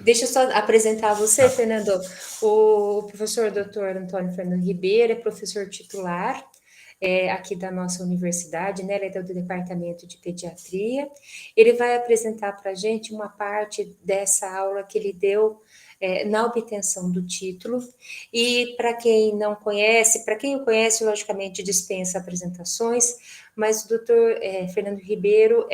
Deixa eu só apresentar você, Tá. Fernando. O professor Dr. Antônio Fernando Ribeiro é professor titular aqui da nossa universidade, né? Ele é do Departamento de Pediatria. Ele vai apresentar para a gente uma parte dessa aula que ele deu na obtenção do título. E para quem não conhece, para quem o conhece, logicamente dispensa apresentações, mas o doutor Fernando Ribeiro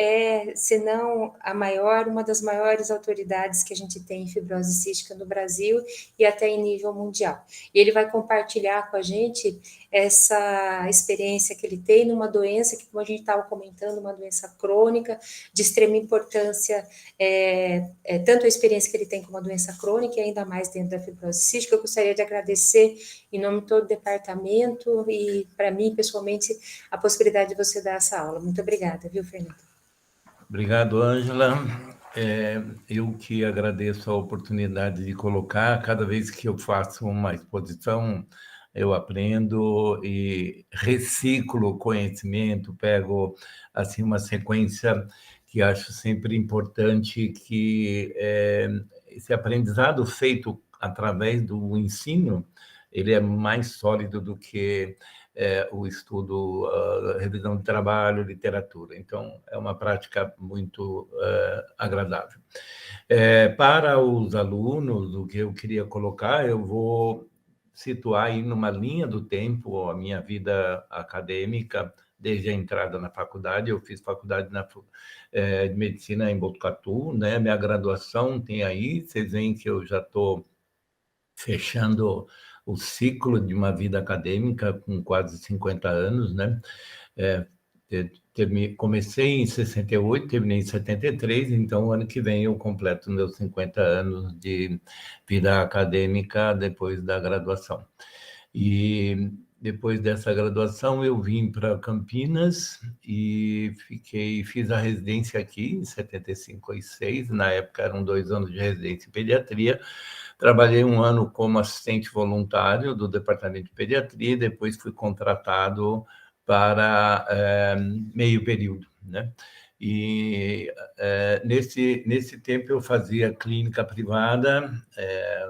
se não a maior, uma das maiores autoridades que a gente tem em fibrose cística no Brasil e até em nível mundial. E ele vai compartilhar com a gente essa experiência que ele tem numa doença que, como a gente estava comentando, uma doença crônica de extrema importância, tanto a experiência que ele tem com uma doença crônica e ainda mais dentro da fibrose cística. Eu gostaria de agradecer em nome de todo o departamento e, para mim, pessoalmente, a possibilidade de você dar essa aula. Muito obrigada, viu, Fernando? Obrigado, Ângela. Eu que agradeço a oportunidade de colocar. Cada vez que eu faço uma exposição, eu aprendo e reciclo conhecimento, pego assim uma sequência que acho sempre importante, que esse aprendizado feito através do ensino, ele é mais sólido do que o estudo, a revisão de trabalho, literatura. Então, é uma prática muito agradável. Para os alunos, o que eu queria colocar, eu vou situar aí numa linha do tempo a minha vida acadêmica, desde a entrada na faculdade. Eu fiz faculdade de medicina em Botucatu, né? Minha graduação tem aí, vocês veem que eu já estou fechando o ciclo de uma vida acadêmica com quase 50 anos, né? É, comecei em 68, terminei em 73, então ano que vem eu completo meus 50 anos de vida acadêmica depois da graduação. E depois dessa graduação eu vim para Campinas e fiz a residência aqui em 75 e 6, na época eram 2 anos de residência em pediatria. Trabalhei um ano como assistente voluntário do Departamento de Pediatria e depois fui contratado para meio período, né? E nesse tempo eu fazia clínica privada,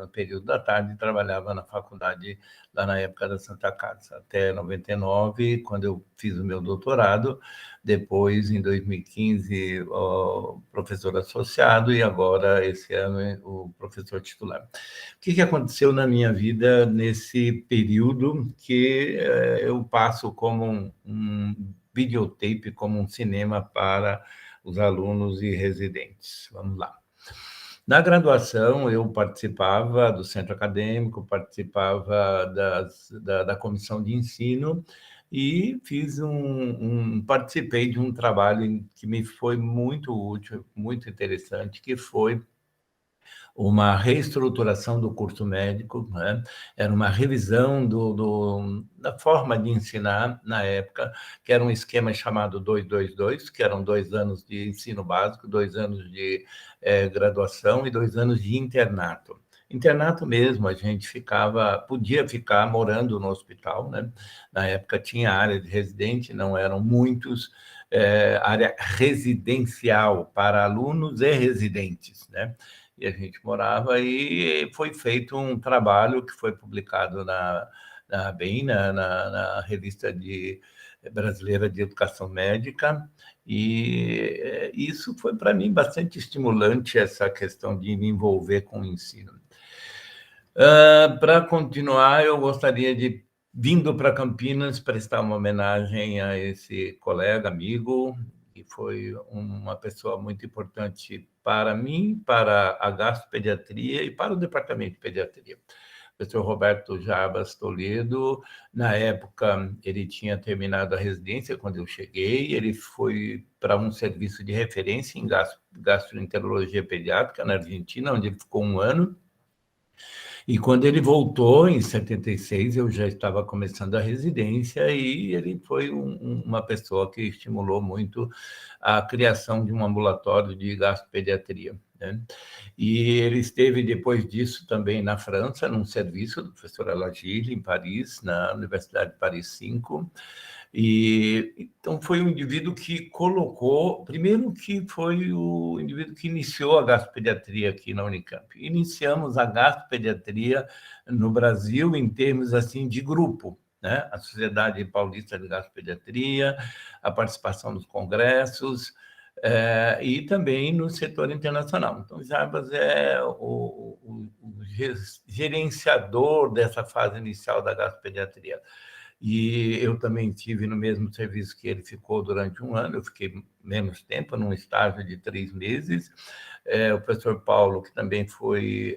no período da tarde, trabalhava na faculdade, lá na época da Santa Casa, até 99, quando eu fiz o meu doutorado, depois, em 2015, o professor associado, e agora, esse ano, o professor titular. O que aconteceu na minha vida nesse período que eu passo como um videotape, como um cinema para os alunos e residentes? Vamos lá. Na graduação, eu participava do centro acadêmico, participava da comissão de ensino e participei de um trabalho que me foi muito útil, muito interessante, que foi uma reestruturação do curso médico, né? Era uma revisão da forma de ensinar na época, que era um esquema chamado 2-2-2, que eram 2 anos de ensino básico, 2 anos de graduação e 2 anos de internato. Internato mesmo, a gente podia ficar morando no hospital, né? Na época tinha área de residente, não eram muitos, área residencial para alunos e residentes, né? E a gente morava, e foi feito um trabalho que foi publicado na revista brasileira de educação médica, e isso foi para mim bastante estimulante, essa questão de me envolver com o ensino. Para continuar, eu gostaria de, vindo para Campinas, prestar uma homenagem a esse colega, amigo, que foi uma pessoa muito importante para mim, para a gastropediatria e para o departamento de pediatria. O professor Roberto Jarbas Toledo, na época, ele tinha terminado a residência quando eu cheguei, ele foi para um serviço de referência em gastroenterologia pediátrica na Argentina, onde ele ficou 1 ano. E quando ele voltou, em 76, eu já estava começando a residência, e ele foi uma pessoa que estimulou muito a criação de um ambulatório de gastropediatria. né? E ele esteve, depois disso, também na França, num serviço do professor Alagille, em Paris, na Universidade de Paris 5. E, então, foi um indivíduo que colocou... Primeiro que foi o indivíduo que iniciou a gastropediatria aqui na Unicamp. Iniciamos a gastropediatria no Brasil em termos assim de grupo, né? A Sociedade Paulista de Gastropediatria, a participação nos congressos, e também no setor internacional. Então, Jarbas é o gerenciador dessa fase inicial da gastropediatria. E eu também tive no mesmo serviço que ele ficou durante um ano, eu fiquei menos tempo, num estágio de 3 meses. O professor Paulo, que também foi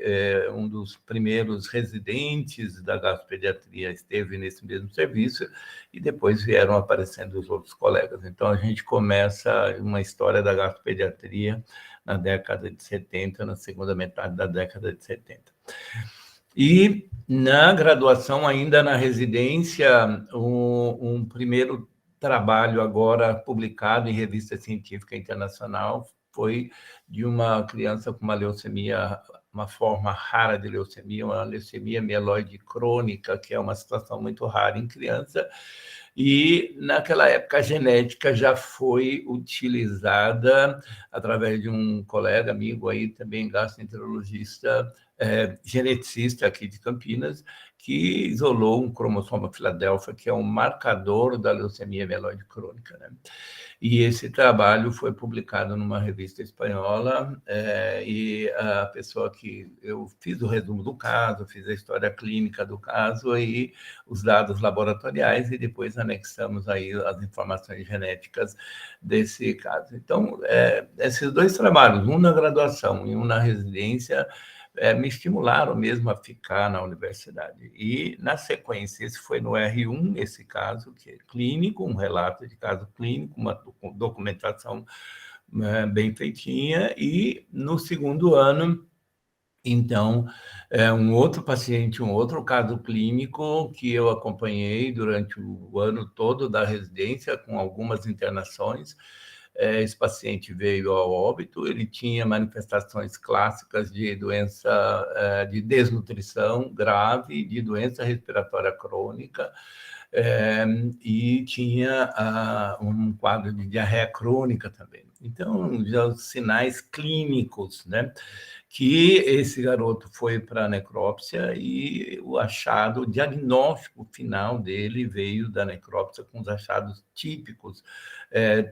um dos primeiros residentes da gastropediatria, esteve nesse mesmo serviço, e depois vieram aparecendo os outros colegas. Então, a gente começa uma história da gastropediatria na década de 70, na segunda metade da década de 70. E, na graduação, ainda na residência, um primeiro trabalho agora publicado em revista científica internacional foi de uma criança com uma leucemia, uma forma rara de leucemia, uma leucemia mieloide crônica, que é uma situação muito rara em criança. E, naquela época, a genética já foi utilizada através de um colega, amigo aí, também gastroenterologista, geneticista aqui de Campinas, que isolou um cromossomo Filadélfia, que é um marcador da leucemia mieloide crônica, né? E esse trabalho foi publicado numa revista espanhola, e a pessoa que... Eu fiz o resumo do caso, fiz a história clínica do caso e os dados laboratoriais, e depois anexamos aí as informações genéticas desse caso. Então, esses 2 trabalhos, um na graduação e um na residência, me estimularam mesmo a ficar na universidade. E, na sequência, esse foi no R1, esse caso, que é clínico, um relato de caso clínico, uma documentação bem feitinha, e, no segundo ano, então, um outro paciente, um outro caso clínico que eu acompanhei durante o ano todo da residência, com algumas internações. Esse paciente veio ao óbito, ele tinha manifestações clássicas de doença, de desnutrição grave, de doença respiratória crônica, e tinha um quadro de diarreia crônica também. Então, já os sinais clínicos, né? Que esse garoto foi para a necrópsia e o achado, o diagnóstico final dele veio da necrópsia com os achados típicos,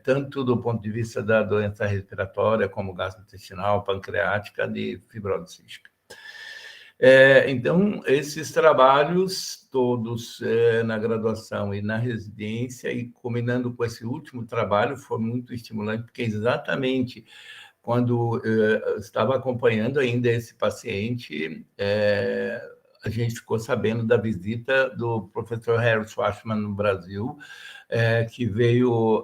tanto do ponto de vista da doença respiratória, como gastrointestinal, pancreática, de fibrose cística. Então, esses trabalhos todos na graduação e na residência, e combinando com esse último trabalho, foi muito estimulante, porque exatamente quando eu estava acompanhando ainda esse paciente, a gente ficou sabendo da visita do professor Harry Schwartzman no Brasil, que veio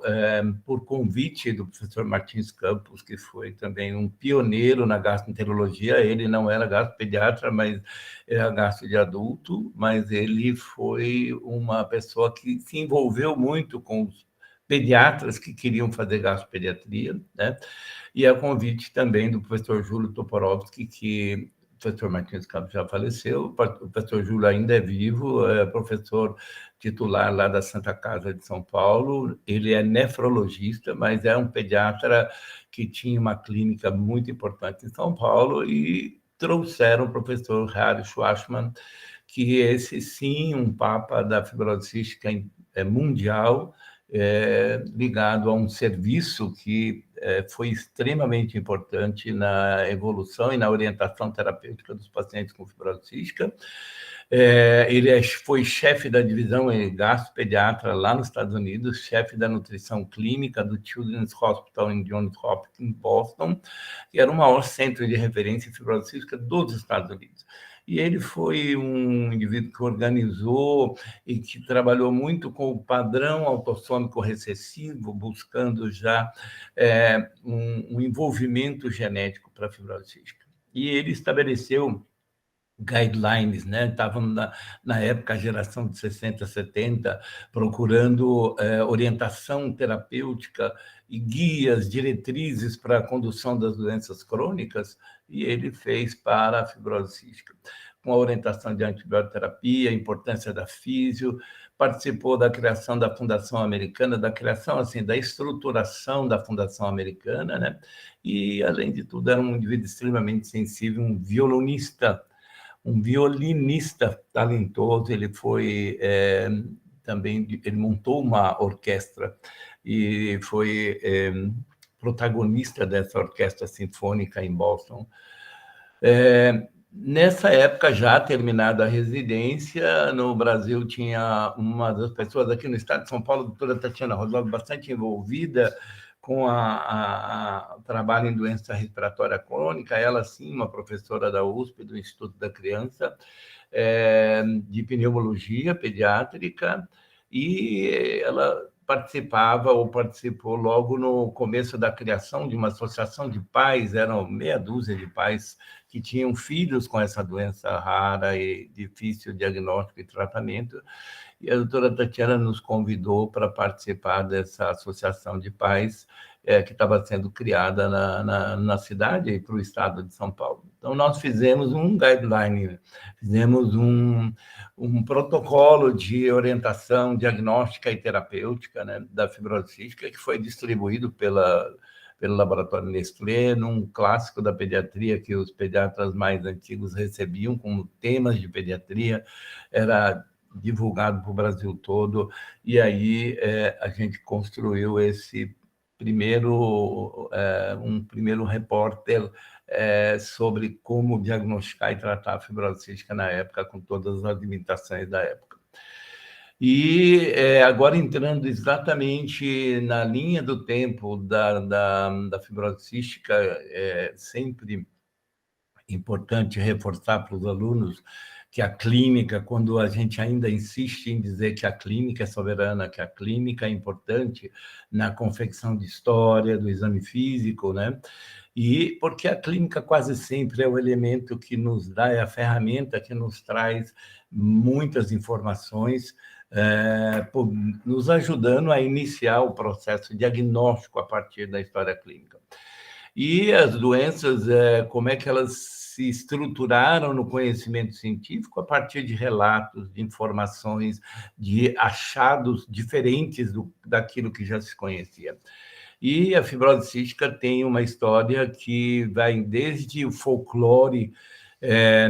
por convite do professor Martins Campos, que foi também um pioneiro na gastroenterologia. Ele não era gastropediatra, mas era gastro de adulto, mas ele foi uma pessoa que se envolveu muito com os pediatras que queriam fazer gastropediatria, né? E a convite também do professor Júlio Toporowski, que o professor Martins Campos já faleceu, o professor Júlio ainda é vivo, é professor titular lá da Santa Casa de São Paulo. Ele é nefrologista, mas é um pediatra que tinha uma clínica muito importante em São Paulo, e trouxeram o professor Harry Schwartzman, que esse sim, um papa da fibrose cística mundial, ligado a um serviço que foi extremamente importante na evolução e na orientação terapêutica dos pacientes com fibrose cística. Ele foi chefe da divisão gastropediatra lá nos Estados Unidos, chefe da nutrição clínica do Children's Hospital em Johns Hopkins, em Boston, que era o maior centro de referência em fibrose cística dos Estados Unidos. E ele foi um indivíduo que organizou e que trabalhou muito com o padrão autossômico recessivo, buscando já um envolvimento genético para a fibrose cística. E ele estabeleceu guidelines, né? Estavam na época a geração de 60, 70 procurando orientação terapêutica e guias, diretrizes para a condução das doenças crônicas, e ele fez para a fibrose cística, com a orientação de antibioterapia, a importância da físio, participou da criação da Fundação Americana, da criação assim da estruturação da Fundação Americana, né? E além de tudo era um indivíduo extremamente sensível, um violinista talentoso. Ele foi também, ele montou uma orquestra e foi protagonista dessa orquestra sinfônica em Boston. Nessa época, já terminada a residência, no Brasil tinha uma das pessoas aqui no estado de São Paulo, a doutora Tatiana Rosalvo, bastante envolvida com o trabalho em doença respiratória crônica, ela sim, uma professora da USP, do Instituto da Criança, de pneumologia pediátrica, e ela participou logo no começo da criação de uma associação de pais, eram meia dúzia de pais que tinham filhos com essa doença rara e difícil diagnóstico e tratamento, e a doutora Tatiana nos convidou para participar dessa associação de pais que estava sendo criada na cidade e para o estado de São Paulo. Então, nós fizemos um guideline, fizemos um protocolo de orientação diagnóstica e terapêutica, né, da fibrose cística, que foi distribuído pelo laboratório Nestlé, num clássico da pediatria que os pediatras mais antigos recebiam como temas de pediatria, era divulgado para o Brasil todo, e aí a gente construiu um primeiro repórter sobre como diagnosticar e tratar a fibrose cística na época, com todas as limitações da época. E agora entrando exatamente na linha do tempo da fibrose cística, é sempre importante reforçar para os alunos que a clínica, quando a gente ainda insiste em dizer que a clínica é soberana, que a clínica é importante na confecção de história, do exame físico, né? E porque a clínica quase sempre é o elemento que nos dá, é a ferramenta que nos traz muitas informações, nos ajudando a iniciar o processo diagnóstico a partir da história clínica. E as doenças, como é que elas se estruturaram no conhecimento científico a partir de relatos, de informações, de achados diferentes daquilo que já se conhecia. E a fibrose cística tem uma história que vai desde o folclore,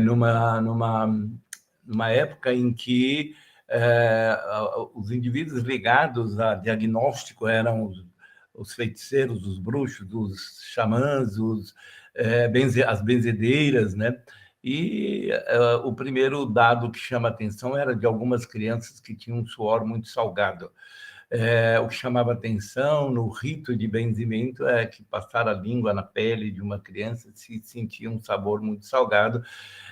numa época em que os indivíduos ligados a diagnóstico eram os feiticeiros, os bruxos, os xamãs, as benzedeiras, né? E o primeiro dado que chama atenção era de algumas crianças que tinham um suor muito salgado. O que chamava atenção no rito de benzimento é que passar a língua na pele de uma criança, se sentia um sabor muito salgado,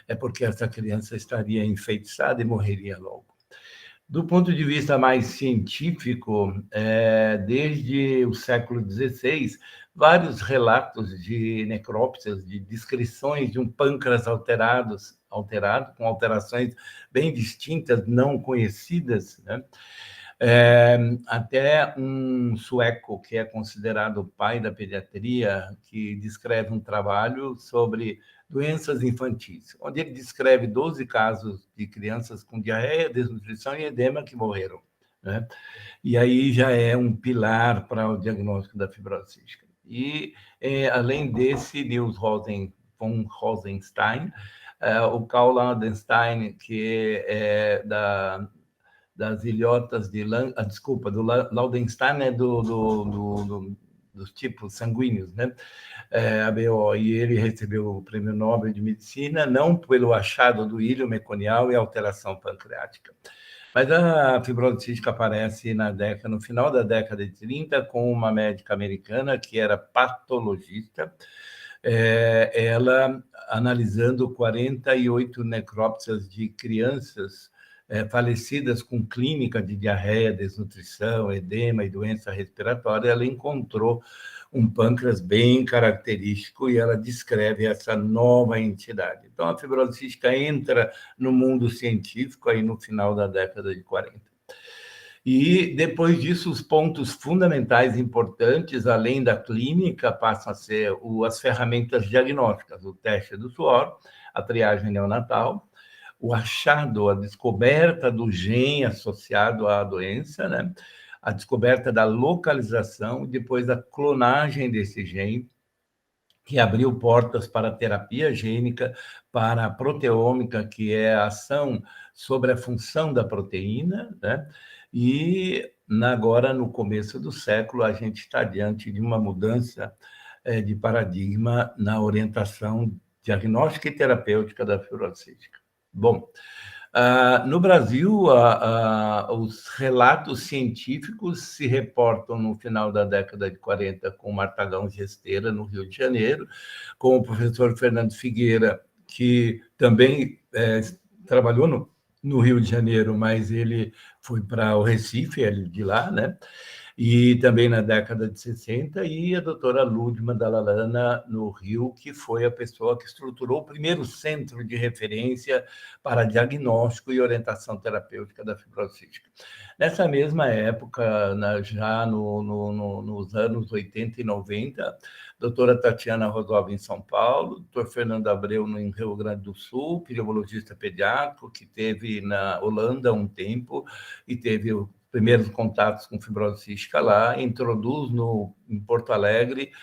é porque essa criança estaria enfeitiçada e morreria logo. Do ponto de vista mais científico, desde o século XVI, vários relatos de necrópsias, de descrições de um pâncreas alterado, com alterações bem distintas, não conhecidas, né? Até um sueco, que é considerado o pai da pediatria, que descreve um trabalho sobre doenças infantis, onde ele descreve 12 casos de crianças com diarreia, desnutrição e edema que morreram, né? E aí já é um pilar para o diagnóstico da fibrose cística. E, além desse, Niels von Rosenstein, o Karl Landenstein, que é das ilhotas de... desculpa, do Laudenstein é dos tipos sanguíneos, né? ABO, e ele recebeu o Prêmio Nobel de Medicina, não pelo achado do íleo meconial e alteração pancreática. Mas a fibrose cística aparece no final da década de 30, com uma médica americana que era patologista, ela analisando 48 necrópsias de crianças falecidas com clínica de diarreia, desnutrição, edema e doença respiratória, ela encontrou um pâncreas bem característico e ela descreve essa nova entidade. Então, a fibrose cística entra no mundo científico aí no final da década de 40. E, depois disso, os pontos fundamentais importantes, além da clínica, passam a ser as ferramentas diagnósticas, o teste do suor, a triagem neonatal, o achado, a descoberta do gene associado à doença, né? A descoberta da localização, depois a clonagem desse gene, que abriu portas para a terapia gênica, para a proteômica, que é a ação sobre a função da proteína, né? E agora, no começo do século, a gente está diante de uma mudança de paradigma na orientação diagnóstica e terapêutica da fibrose cística. Bom, no Brasil, os relatos científicos se reportam no final da década de 40 com Martagão Gesteira, no Rio de Janeiro, com o professor Fernando Figueira, que também trabalhou no Rio de Janeiro, mas ele foi para o Recife, ele de lá, né? E também na década de 60, e a doutora Ludma Dalalana, no Rio, que foi a pessoa que estruturou o primeiro centro de referência para diagnóstico e orientação terapêutica da fibrose cística. Nessa mesma época, já nos anos 80 e 90, a doutora Tatiana Rosova, em São Paulo, doutor Fernando Abreu, no Rio Grande do Sul, pneumologista pediátrico, que teve na Holanda um tempo e teve primeiros contatos com fibrose cística lá, introduz em Porto Alegre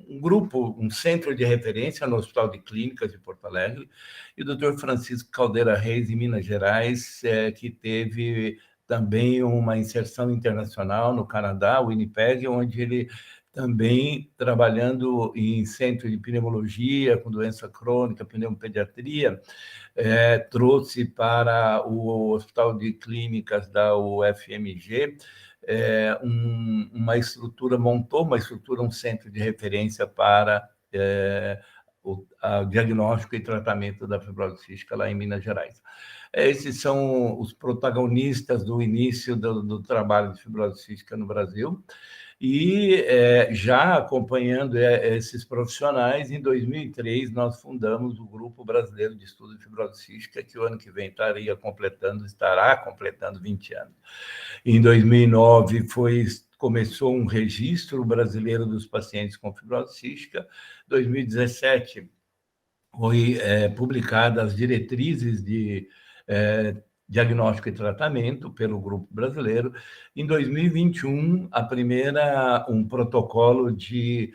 um grupo, um centro de referência no Hospital de Clínicas de Porto Alegre, e o Dr. Francisco Caldeira Reis, em Minas Gerais, que teve também uma inserção internacional no Canadá, o Winnipeg, onde ele também, trabalhando em centro de pneumologia, com doença crônica, pneumopediatria, trouxe para o Hospital de Clínicas da UFMG montou uma estrutura, um centro de referência para o diagnóstico e tratamento da fibrose cística lá em Minas Gerais. Esses são os protagonistas do início do trabalho de fibrose cística no Brasil. E já acompanhando esses profissionais, em 2003, nós fundamos o Grupo Brasileiro de Estudo de Fibrose Cística, que o ano que vem estará completando 20 anos. Em 2009, começou um registro brasileiro dos pacientes com fibrose cística. Em 2017, foi publicadas as diretrizes de diagnóstico e tratamento pelo Grupo Brasileiro. Em 2021, um protocolo de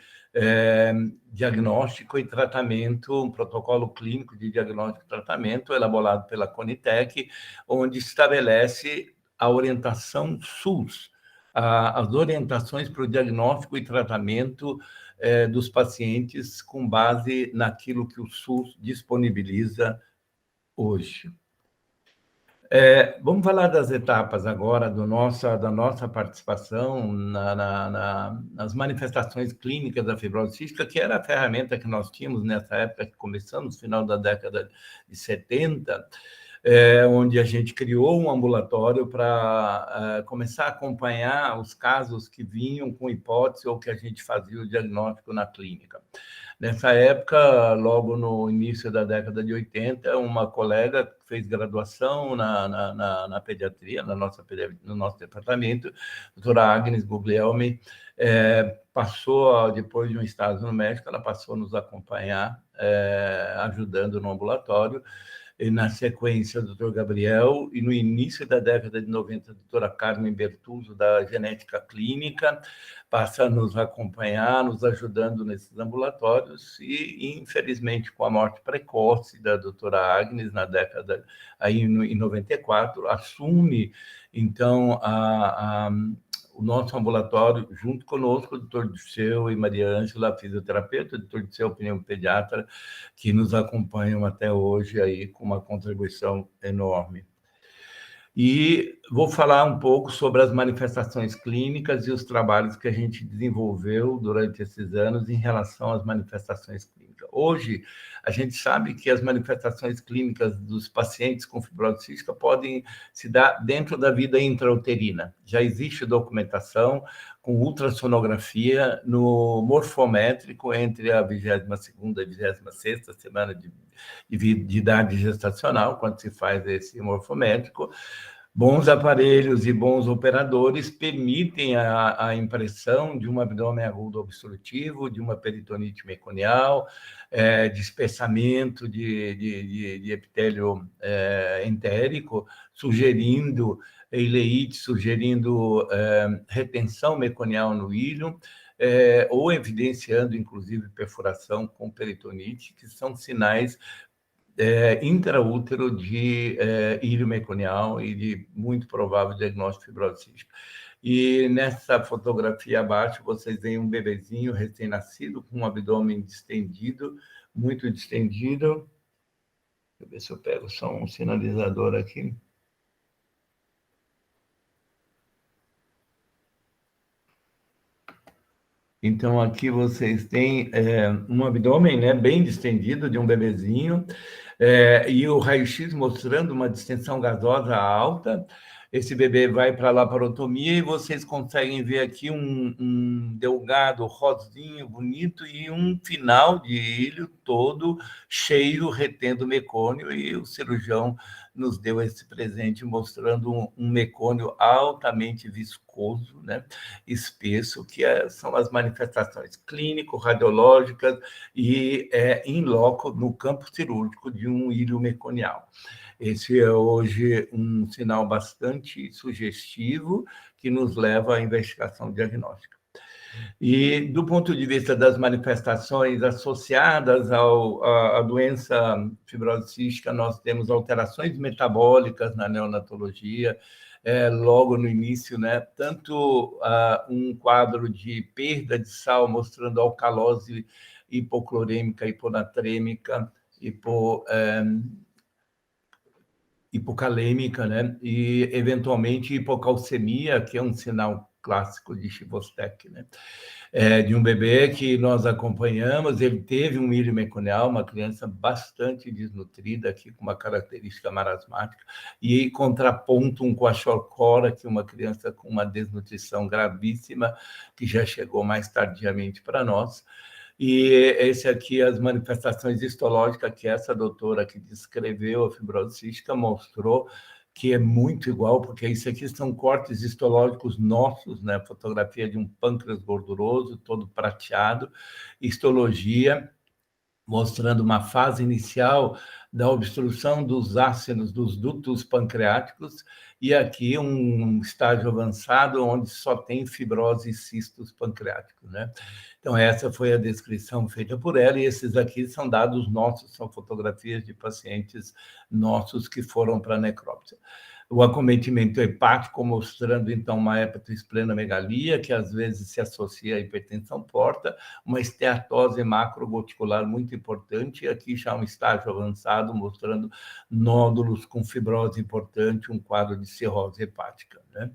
diagnóstico e tratamento, um protocolo clínico de diagnóstico e tratamento elaborado pela Conitec, onde estabelece a orientação SUS, as orientações para o diagnóstico e tratamento dos pacientes com base naquilo que o SUS disponibiliza hoje. Vamos falar das etapas agora da nossa participação nas manifestações clínicas da fibrose cística, que era a ferramenta que nós tínhamos nessa época, que começamos no final da década de 70, onde a gente criou um ambulatório para começar a acompanhar os casos que vinham com hipótese ou que a gente fazia o diagnóstico na clínica. Nessa época, logo no início da década de 80, uma colega que fez graduação na pediatria, no nosso departamento, a doutora Agnes Guglielmi, depois de um estágio no México, ela passou a nos acompanhar, ajudando no ambulatório. E, na sequência, o doutor Gabriel, e no início da década de 90, a doutora Carmen Bertuzzo, da genética clínica, passa a nos acompanhar, nos ajudando nesses ambulatórios, e, infelizmente, com a morte precoce da doutora Agnes, em 94, assume, então, o nosso ambulatório, junto conosco, o doutor Dirceu e Maria Ângela, fisioterapeuta, o doutor Dirceu, pneumopediatra, que nos acompanham até hoje aí com uma contribuição enorme. E vou falar um pouco sobre as manifestações clínicas e os trabalhos que a gente desenvolveu durante esses anos em relação às manifestações clínicas. alta. Hoje, a gente sabe que as manifestações clínicas dos pacientes com fibrose cística podem se dar dentro da vida intrauterina. Já existe documentação com ultrassonografia no morfométrico entre a 22ª e 26ª semana de idade gestacional, quando se faz esse morfométrico. Bons aparelhos e bons operadores permitem a impressão de um abdômen agudo obstrutivo, de uma peritonite meconial, de espessamento de epitélio entérico, sugerindo ileite, sugerindo retenção meconial no íleo, ou evidenciando, inclusive, perfuração com peritonite, que são sinais intraútero de íleo meconial e de muito provável diagnóstico de fibrose cística. E nessa fotografia abaixo, vocês veem um bebezinho recém-nascido com um abdômen distendido, muito distendido. Deixa eu ver se eu pego só um sinalizador aqui. Então, aqui vocês têm um abdômen, né, bem distendido de um bebezinho, e o raio-x mostrando uma distensão gasosa alta. Esse bebê vai para a laparotomia e vocês conseguem ver aqui um delgado rosinho, bonito, e um final de íleo todo cheio, retendo mecônio, e o cirurgião nos deu esse presente mostrando um mecônio altamente viscoso, né, espesso, que são as manifestações clínico-radiológicas e in loco no campo cirúrgico de um íleo meconial. Esse é hoje um sinal bastante sugestivo que nos leva à investigação diagnóstica. E, do ponto de vista das manifestações associadas à doença fibrose cística, nós temos alterações metabólicas na neonatologia, logo no início, né? Tanto um quadro de perda de sal, mostrando alcalose hipoclorêmica, hiponatrêmica, hipocalêmica, né? E, eventualmente, hipocalcemia, que é um sinal clássico de Chivostec, né? De um bebê que nós acompanhamos, ele teve um íleo meconial, uma criança bastante desnutrida, aqui com uma característica marasmática, e contraponto um kwashiorkor, que é uma criança com uma desnutrição gravíssima, que já chegou mais tardiamente para nós. E esse aqui, as manifestações histológicas que essa doutora que descreveu a fibrose cística mostrou que é muito igual, porque isso aqui são cortes histológicos nossos, né? Fotografia de um pâncreas gorduroso, todo prateado, histologia, mostrando uma fase inicial da obstrução dos ácidos dos dutos pancreáticos, e aqui um estágio avançado onde só tem fibrose e cistos pancreáticos, né? Então, essa foi a descrição feita por ela, e esses aqui são dados nossos, são fotografias de pacientes nossos que foram para a necrópsia. O acometimento hepático, mostrando, então, uma hepatoesplenomegalia, que às vezes se associa à hipertensão porta, uma esteatose macrogoticular muito importante, e aqui já um estágio avançado, mostrando nódulos com fibrose importante, um quadro de cirrose hepática, né?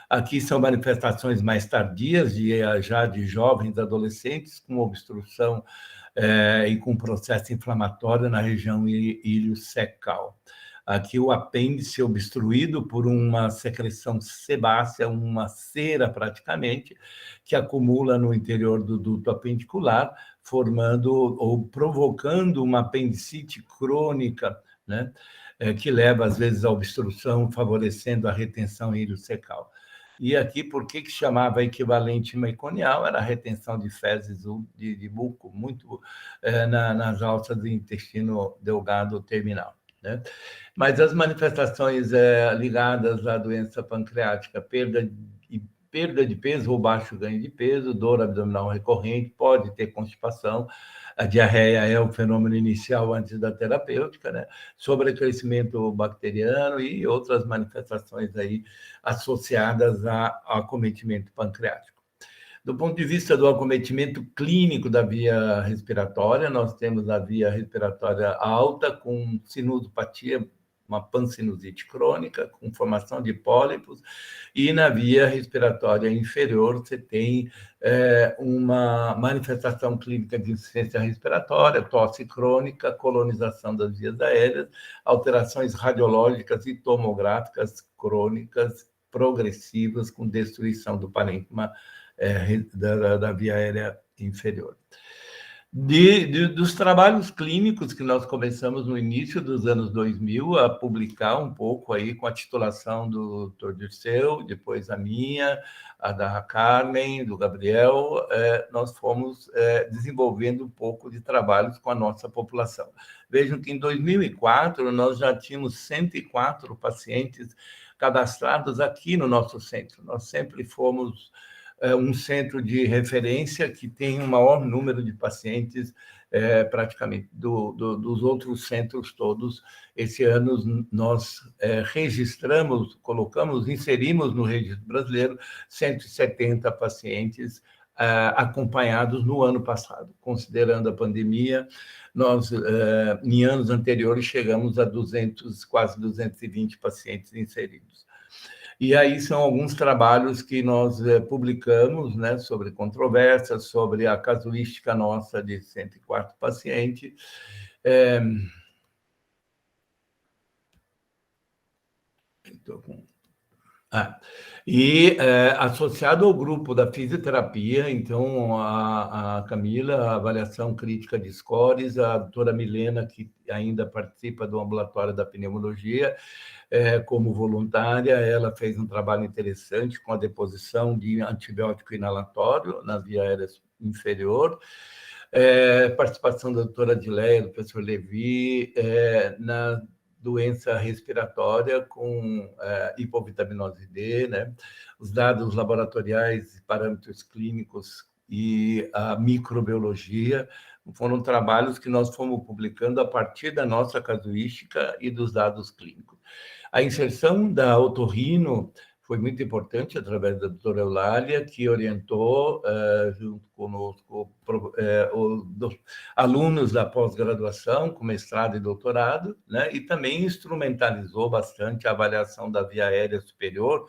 Aqui são manifestações mais tardias, já de jovens adolescentes, com obstrução e com processo inflamatório na região iliocecal. Aqui o apêndice obstruído por uma secreção sebácea, uma cera praticamente, que acumula no interior do duto apendicular, formando ou provocando uma apendicite crônica, né? Que leva, às vezes, à obstrução, favorecendo a retenção iliocecal. E aqui, por que chamava equivalente meconial? Era a retenção de fezes de buco, muito nas alças do intestino delgado terminal, né? Mas as manifestações ligadas à doença pancreática, perda de peso ou baixo ganho de peso, dor abdominal recorrente, pode ter constipação, a diarreia é o fenômeno inicial antes da terapêutica, né? Sobrecrescimento bacteriano e outras manifestações aí associadas a acometimento pancreático. Do ponto de vista do acometimento clínico da via respiratória, nós temos a via respiratória alta com sinusopatia uma pansinusite crônica, com formação de pólipos, e na via respiratória inferior você tem uma manifestação clínica de insuficiência respiratória, tosse crônica, colonização das vias aéreas, alterações radiológicas e tomográficas crônicas progressivas com destruição do parênquima da via aérea inferior. Dos trabalhos clínicos que nós começamos no início dos anos 2000 a publicar um pouco aí com a titulação do Dr. Dirceu, depois a minha, a da Carmen, do Gabriel, nós fomos desenvolvendo um pouco de trabalhos com a nossa população. Vejam que em 2004 nós já tínhamos 104 pacientes cadastrados aqui no nosso centro. Nós sempre fomos um centro de referência que tem o maior número de pacientes, praticamente, dos outros centros todos. Esse ano nós registramos, inserimos no registro brasileiro 170 pacientes acompanhados no ano passado. Considerando a pandemia, nós, em anos anteriores, chegamos a quase 220 pacientes inseridos. E aí são alguns trabalhos que nós publicamos, né, sobre controvérsias, sobre a casuística nossa de 104 pacientes. Associado ao grupo da fisioterapia, então, a Camila, a avaliação crítica de scores, a doutora Milena, que ainda participa do ambulatório da pneumologia, como voluntária, ela fez um trabalho interessante com a deposição de antibiótico inalatório na via aérea inferior, participação da doutora Adileia, do professor Levi, na doença respiratória com hipovitaminose D, né? Os dados laboratoriais, parâmetros clínicos e a microbiologia foram trabalhos que nós fomos publicando a partir da nossa casuística e dos dados clínicos. A inserção da otorrino foi muito importante através da doutora Eulália, que orientou, junto conosco, os alunos da pós-graduação, com mestrado e doutorado, né? E também instrumentalizou bastante a avaliação da via aérea superior,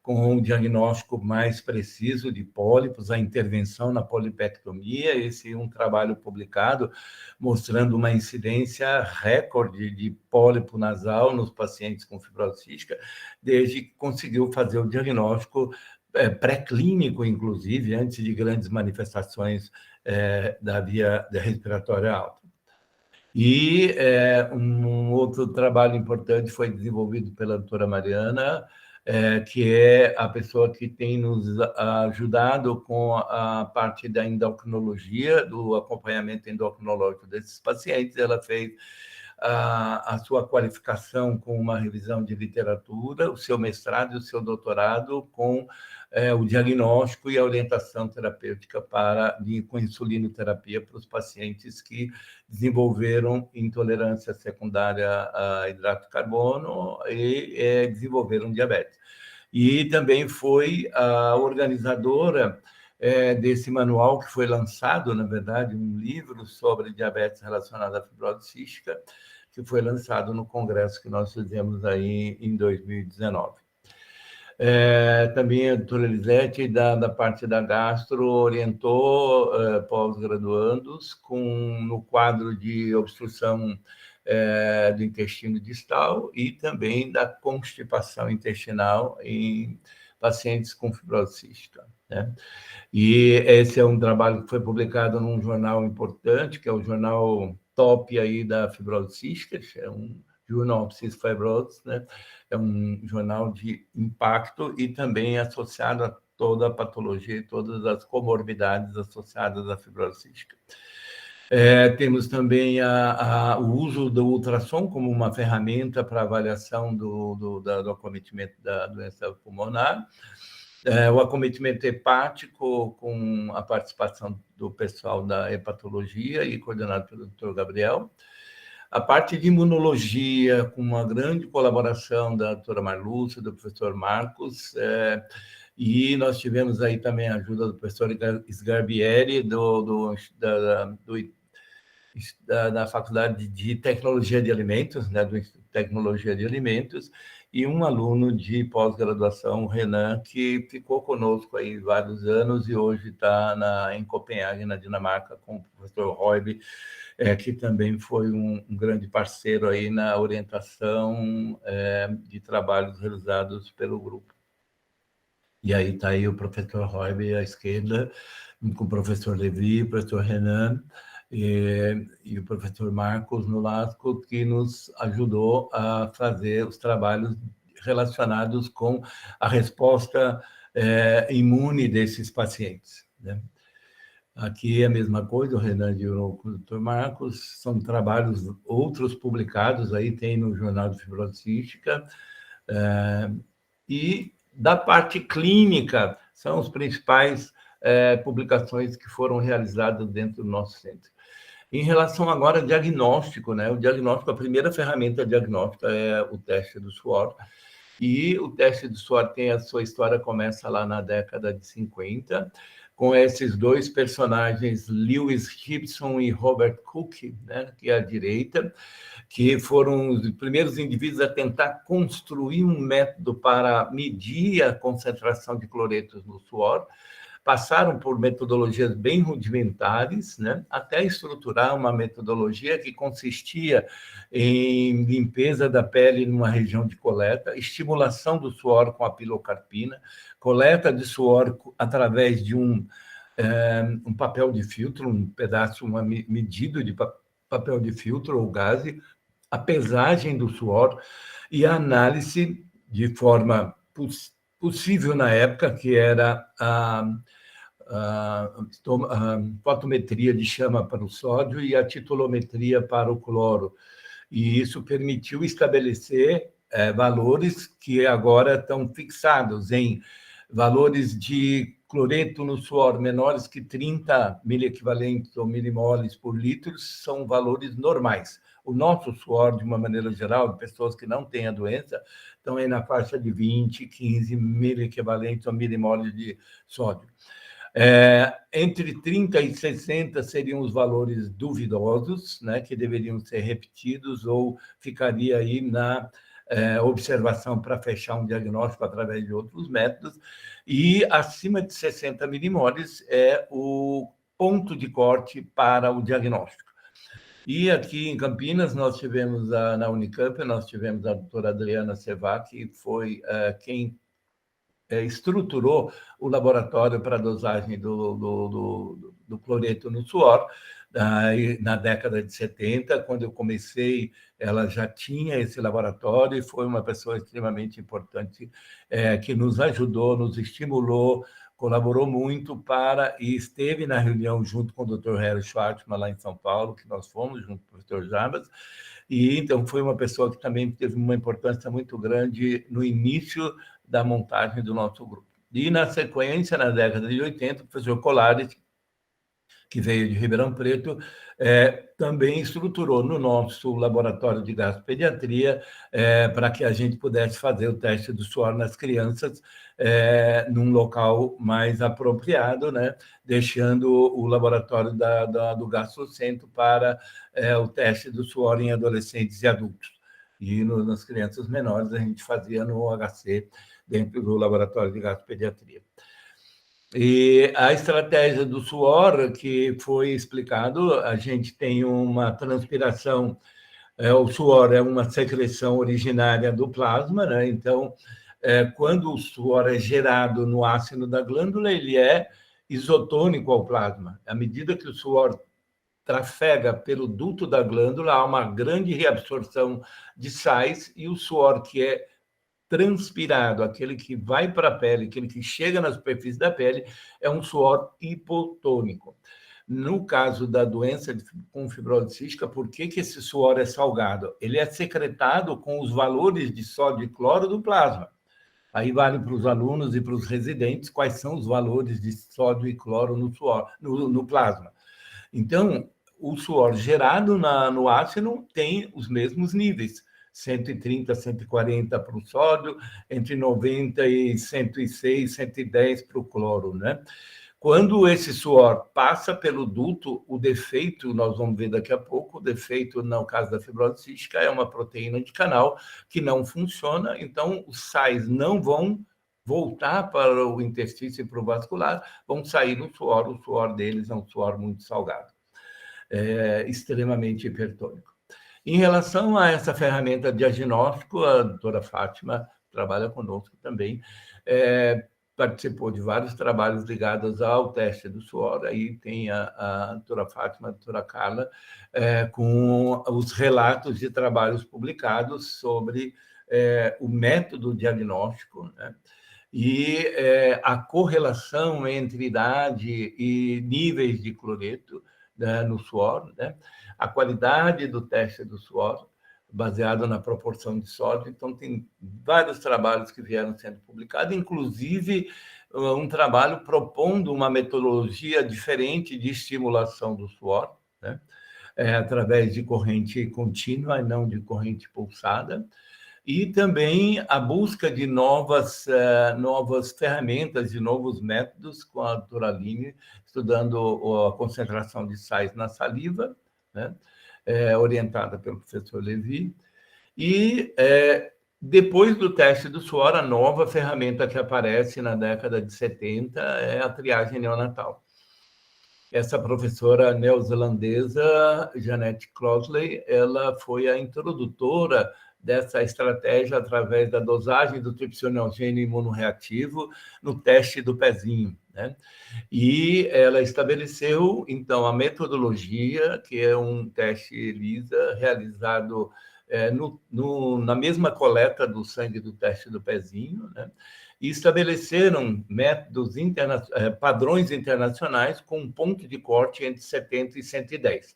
com um diagnóstico mais preciso de pólipos, a intervenção na polipectomia. Esse é um trabalho publicado mostrando uma incidência recorde de pólipo nasal nos pacientes com fibrose cística, desde que conseguiu fazer o diagnóstico pré-clínico, inclusive, antes de grandes manifestações da via respiratória alta. E um outro trabalho importante foi desenvolvido pela doutora Mariana, que é a pessoa que tem nos ajudado com a parte da endocrinologia, do acompanhamento endocrinológico desses pacientes. Ela fez a sua qualificação com uma revisão de literatura, o seu mestrado e o seu doutorado com o diagnóstico e a orientação terapêutica com insulinoterapia para os pacientes que desenvolveram intolerância secundária a hidrato de carbono e desenvolveram diabetes. E também foi a organizadora desse manual que foi lançado, na verdade, um livro sobre diabetes relacionada à fibrose cística, que foi lançado no congresso que nós fizemos aí em 2019. Também a doutora Elisete, da parte da gastro, orientou pós-graduandos no quadro de obstrução do intestino distal e também da constipação intestinal em pacientes com fibrose cística, né? E esse é um trabalho que foi publicado num jornal importante, que é o jornal top aí da fibrose cística, é um Journal of Cystic Fibrosis, né? É um jornal de impacto e também associado a toda a patologia e todas as comorbidades associadas à fibrose cística. Temos também o uso do ultrassom como uma ferramenta para avaliação do acometimento da doença pulmonar, o acometimento hepático com a participação do pessoal da hepatologia e coordenado pelo Dr. Gabriel, a parte de imunologia, com uma grande colaboração da doutora Marlúcia, do professor Marcos, e nós tivemos aí também a ajuda do professor Sgarbieri, do da Faculdade de Tecnologia de Alimentos, né, do Instituto de Tecnologia de Alimentos, e um aluno de pós-graduação, Renan, que ficou conosco aí vários anos e hoje está em Copenhague, na Dinamarca, com o professor Roib, que também foi um grande parceiro aí na orientação de trabalhos realizados pelo grupo. E aí está aí o professor Roib à esquerda, com o professor Levi, o professor Renan, e o professor Marcos Nolasco, que nos ajudou a fazer os trabalhos relacionados com a resposta imune desses pacientes, né? Aqui é a mesma coisa, o Renan de com o Dr. Marcos, são trabalhos outros publicados, aí tem no Jornal de Fibrocística, e da parte clínica, são as principais publicações que foram realizadas dentro do nosso centro. Em relação agora ao diagnóstico, né? O diagnóstico, a primeira ferramenta diagnóstica é o teste do suor, e o teste do suor tem a sua história, começa lá na década de 50, com esses dois personagens, Lewis Gibson e Robert Cook, né, que é à direita, que foram os primeiros indivíduos a tentar construir um método para medir a concentração de cloretos no suor. Passaram por metodologias bem rudimentares, né, até estruturar uma metodologia que consistia em limpeza da pele numa região de coleta, estimulação do suor com a pilocarpina, coleta de suor através de um papel de filtro, um pedaço medido de papel de filtro ou gaze, a pesagem do suor e a análise de forma possível na época, que era a fotometria de chama para o sódio e a titulometria para o cloro. E isso permitiu estabelecer valores que agora estão fixados em valores de cloreto no suor menores que 30 miliequivalentes ou milimoles por litro são valores normais. O nosso suor, de uma maneira geral, de pessoas que não têm a doença, estão aí na faixa de 20, 15 miliequivalentes ou milimoles de sódio. Entre 30 e 60 seriam os valores duvidosos, né, que deveriam ser repetidos ou ficaria aí na observação para fechar um diagnóstico através de outros métodos, e acima de 60 milimoles é o ponto de corte para o diagnóstico. E aqui em Campinas, nós tivemos, na Unicamp, nós tivemos a doutora Adriana Sevac, que foi quem estruturou o laboratório para a dosagem do cloreto no suor. Na década de 70, quando eu comecei, ela já tinha esse laboratório e foi uma pessoa extremamente importante que nos ajudou, nos estimulou, colaborou muito e esteve na reunião junto com o Dr. Harry Schwartzman, lá em São Paulo, que nós fomos, junto com o Dr. Jarbas, e então foi uma pessoa que também teve uma importância muito grande no início da montagem do nosso grupo. E, na sequência, na década de 80, o professor Colares, que veio de Ribeirão Preto, também estruturou no nosso laboratório de gastropediatria para que a gente pudesse fazer o teste do suor nas crianças num local mais apropriado, né? Deixando o laboratório do gastrocentro para o teste do suor em adolescentes e adultos. E nas crianças menores a gente fazia no HC, dentro do laboratório de gastropediatria. E a estratégia do suor, que foi explicado, a gente tem uma transpiração, o suor é uma secreção originária do plasma, né? Então, quando o suor é gerado no ácido da glândula, ele é isotônico ao plasma. À medida que o suor trafega pelo duto da glândula, há uma grande reabsorção de sais, e o suor que é transpirado, aquele que vai para a pele, aquele que chega na superfície da pele, é um suor hipotônico. No caso da doença com fibrose cística, por que esse suor é salgado? Ele é secretado com os valores de sódio e cloro do plasma. Aí vale para os alunos e para os residentes quais são os valores de sódio e cloro no suor, no plasma. Então, o suor gerado no ácido tem os mesmos níveis. 130, 140 para o sódio, entre 90 e 106, 110 para o cloro, né? Quando esse suor passa pelo duto, o defeito, nós vamos ver daqui a pouco, o defeito, no caso da fibrose cística, é uma proteína de canal que não funciona, então os sais não vão voltar para o interstício e para o vascular, vão sair no suor, o suor deles é um suor muito salgado, extremamente hipertônico. Em relação a essa ferramenta de diagnóstico, a doutora Fátima trabalha conosco também, participou de vários trabalhos ligados ao teste do suor, aí tem a doutora Fátima, a doutora Carla, com os relatos de trabalhos publicados sobre o método diagnóstico, né? E a correlação entre idade e níveis de cloreto, né, no suor, né? A qualidade do teste do suor, baseado na proporção de sódio. Então, tem vários trabalhos que vieram sendo publicados, inclusive um trabalho propondo uma metodologia diferente de estimulação do suor, né? Através de corrente contínua e não de corrente pulsada, e também a busca de novas ferramentas, de novos métodos, com a doutora Aline, estudando a concentração de sais na saliva, né? Orientada pelo professor Levi. E, depois do teste do suor, a nova ferramenta que aparece na década de 70 é a triagem neonatal. Essa professora neozelandesa, Jeanette Crossley, ela foi a introdutora dessa estratégia através da dosagem do tripsonilgênio imunorreativo no teste do pezinho, né? E ela estabeleceu, então, a metodologia, que é um teste ELISA realizado na mesma coleta do sangue do teste do pezinho, né? E estabeleceram métodos padrões internacionais com um ponto de corte entre 70 e 110.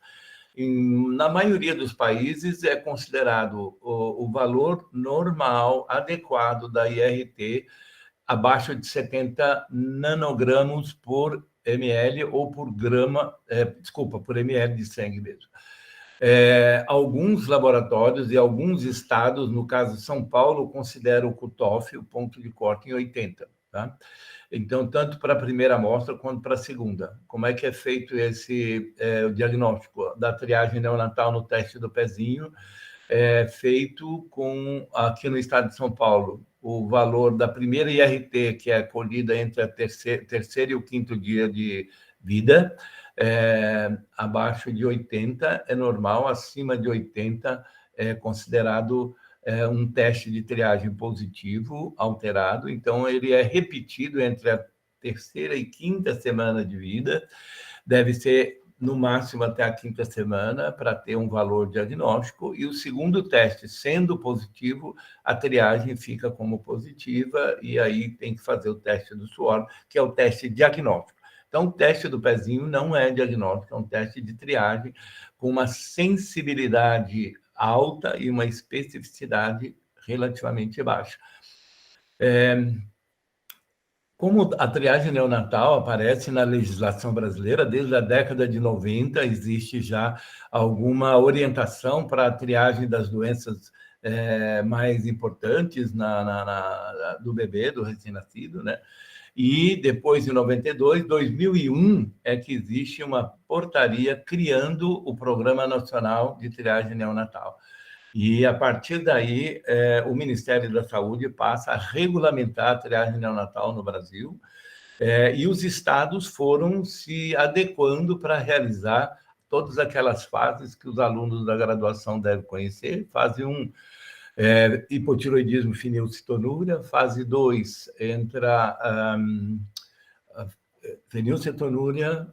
Na maioria dos países é considerado o valor normal, adequado da IRT abaixo de 70 nanogramos por ml ou por grama, por ml de sangue mesmo. Alguns laboratórios e alguns estados, no caso de São Paulo, consideram o cutoff, o ponto de corte, em 80, tá? Então, tanto para a primeira amostra quanto para a segunda. Como é que é feito o diagnóstico da triagem neonatal no teste do pezinho? É feito aqui no estado de São Paulo, o valor da primeira IRT, que é colhida entre a terceiro e o quinto dia de vida, abaixo de 80 é normal, acima de 80 é considerado um teste de triagem positivo alterado, então ele é repetido entre a terceira e quinta semana de vida, deve ser no máximo até a quinta semana para ter um valor diagnóstico, e o segundo teste sendo positivo, a triagem fica como positiva, e aí tem que fazer o teste do suor, que é o teste diagnóstico. Então, o teste do pezinho não é diagnóstico, é um teste de triagem com uma sensibilidade alta e uma especificidade relativamente baixa. Como a triagem neonatal aparece na legislação brasileira, desde a década de 90, existe já alguma orientação para a triagem das doenças mais importantes do bebê, do recém-nascido, né? E depois, em 92, 2001, é que existe uma portaria criando o Programa Nacional de Triagem Neonatal. E, a partir daí, o Ministério da Saúde passa a regulamentar a triagem neonatal no Brasil, e os estados foram se adequando para realizar todas aquelas fases que os alunos da graduação devem conhecer. Fase 1, hipotiroidismo, fenilcetonúria. Fase 2, entra fenilcetonúria,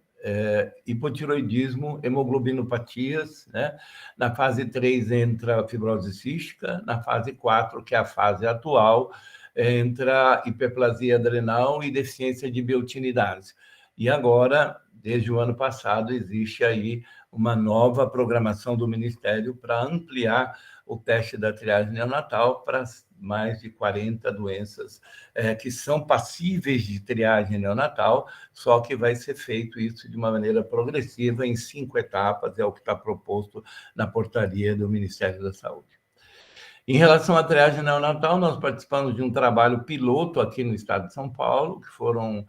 hipotiroidismo, hemoglobinopatias, né? Na fase 3 entra a fibrose cística, na fase 4, que é a fase atual, entra hiperplasia adrenal e deficiência de biotinidase. E agora, desde o ano passado, existe aí uma nova programação do Ministério para ampliar o teste da triagem neonatal para mais de 40 doenças que são passíveis de triagem neonatal, só que vai ser feito isso de uma maneira progressiva, em 5 etapas, é o que está proposto na portaria do Ministério da Saúde. Em relação à triagem neonatal, nós participamos de um trabalho piloto aqui no estado de São Paulo, que foram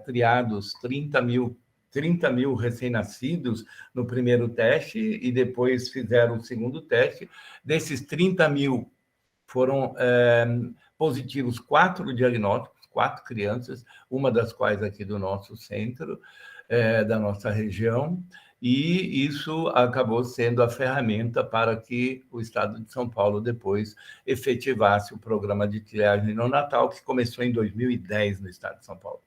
triados 30 mil recém-nascidos no primeiro teste e depois fizeram o segundo teste. Desses 30 mil, foram positivos 4 diagnósticos, 4 crianças, uma das quais aqui do nosso centro, da nossa região, e isso acabou sendo a ferramenta para que o Estado de São Paulo depois efetivasse o programa de triagem neonatal, que começou em 2010 no Estado de São Paulo.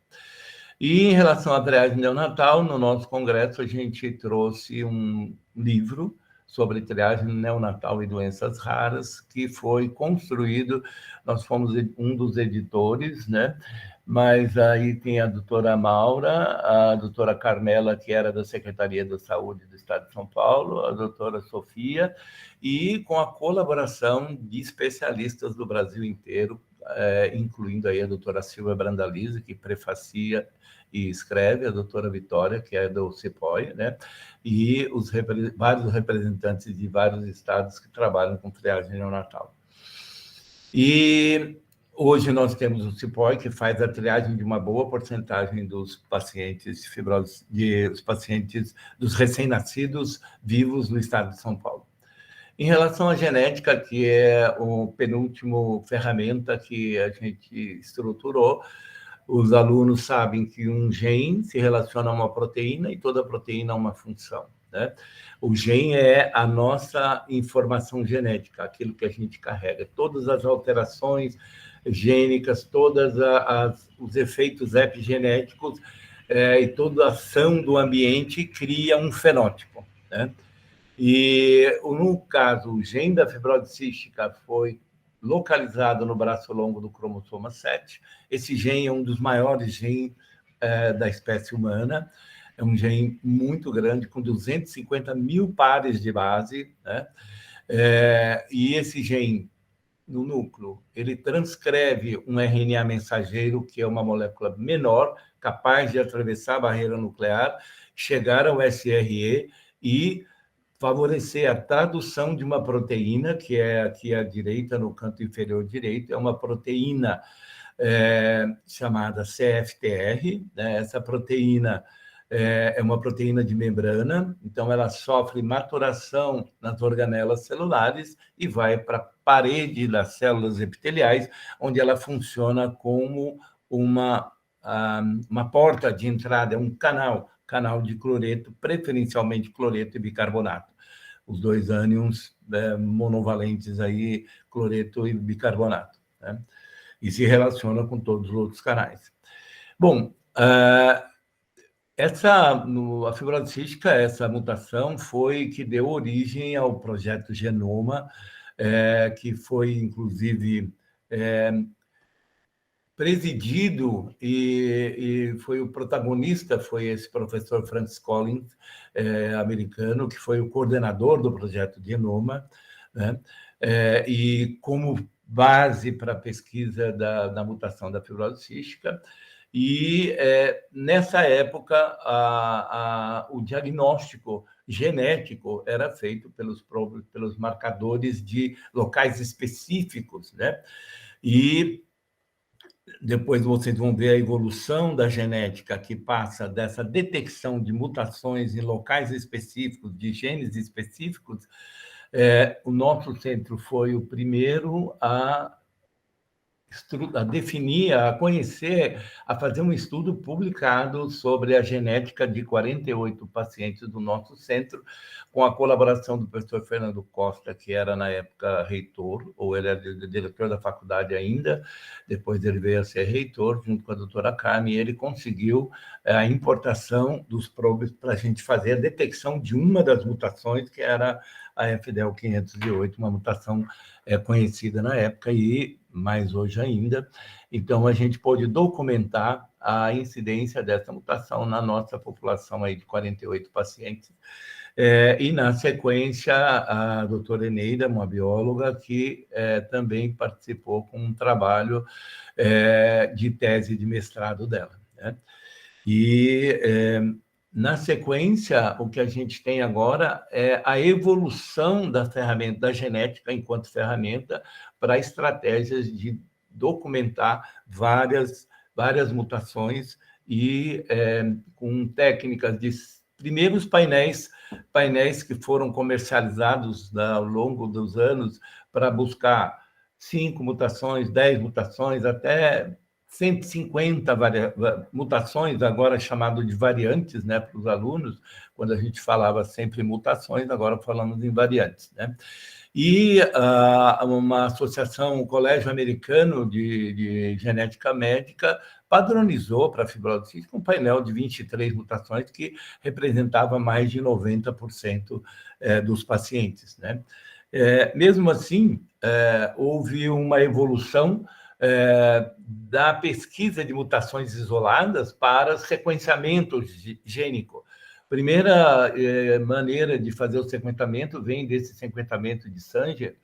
E em relação à triagem neonatal, no nosso congresso a gente trouxe um livro sobre triagem neonatal e doenças raras, que foi construído, nós fomos um dos editores, né? Mas aí tem a doutora Maura, a doutora Carmela, que era da Secretaria da Saúde do Estado de São Paulo, a doutora Sofia, e com a colaboração de especialistas do Brasil inteiro, incluindo aí a doutora Silvia Brandalize, que prefacia e escreve, a doutora Vitória, que é do CIPOI, né? E vários representantes de vários estados que trabalham com triagem neonatal. E hoje nós temos o CIPOI, que faz a triagem de uma boa porcentagem dos pacientes de fibrose, dos recém-nascidos vivos no estado de São Paulo. Em relação à genética, que é o penúltimo ferramenta que a gente estruturou, os alunos sabem que um gene se relaciona a uma proteína e toda proteína a uma função, né? O gene é a nossa informação genética, aquilo que a gente carrega. Todas as alterações gênicas, todos os efeitos epigenéticos e toda a ação do ambiente cria um fenótipo, né? E, no caso, o gene da fibrose cística foi localizado no braço longo do cromossoma 7. Esse gene é um dos maiores genes da espécie humana, é um gene muito grande, com 250 mil pares de base, né? E esse gene, no núcleo, ele transcreve um RNA mensageiro, que é uma molécula menor, capaz de atravessar a barreira nuclear, chegar ao SRE e favorecer a tradução de uma proteína, que é aqui à direita, no canto inferior direito, é uma proteína chamada CFTR, né? Essa proteína é uma proteína de membrana, então ela sofre maturação nas organelas celulares e vai para a parede das células epiteliais, onde ela funciona como uma porta de entrada, um canal de cloreto, preferencialmente cloreto e bicarbonato. Os dois ânions monovalentes aí, cloreto e bicarbonato, né? E se relaciona com todos os outros canais. Bom, a fibrose cística, essa mutação foi que deu origem ao projeto Genoma, que foi, inclusive, presidido e foi o protagonista, foi esse professor Francis Collins, americano, que foi o coordenador do projeto Genoma, né? E como base para a pesquisa da mutação da fibrose cística. E, nessa época, o diagnóstico genético era feito pelos marcadores de locais específicos, né? E depois vocês vão ver a evolução da genética, que passa dessa detecção de mutações em locais específicos, de genes específicos. O nosso centro foi o primeiro a definir, a conhecer, a fazer um estudo publicado sobre a genética de 48 pacientes do nosso centro, com a colaboração do professor Fernando Costa, que era, na época, reitor, ou ele era diretor da faculdade ainda, depois ele veio a ser reitor, junto com a doutora Carmen, e ele conseguiu a importação dos probes para a gente fazer a detecção de uma das mutações, que era a FDL 508, uma mutação conhecida na época e mais hoje ainda. Então, a gente pôde documentar a incidência dessa mutação na nossa população aí de 48 pacientes. E, na sequência, a doutora Eneida, uma bióloga, que também participou com um trabalho de tese de mestrado dela, né? E, na sequência, o que a gente tem agora é a evolução da ferramenta, da genética enquanto ferramenta para estratégias de documentar várias mutações e com técnicas de primeiros painéis que foram comercializados ao longo dos anos para buscar 5 mutações, 10 mutações, até 150 mutações, agora chamado de variantes, né, para os alunos, quando a gente falava sempre mutações, agora falamos em variantes, né? E uma associação, o Colégio Americano de Genética Médica, padronizou para a fibrose cística um painel de 23 mutações que representava mais de 90% dos pacientes, né? Mesmo assim, houve uma evolução da pesquisa de mutações isoladas para sequenciamento gênico. Primeira maneira de fazer o sequenciamento vem desse sequenciamento de Sanger,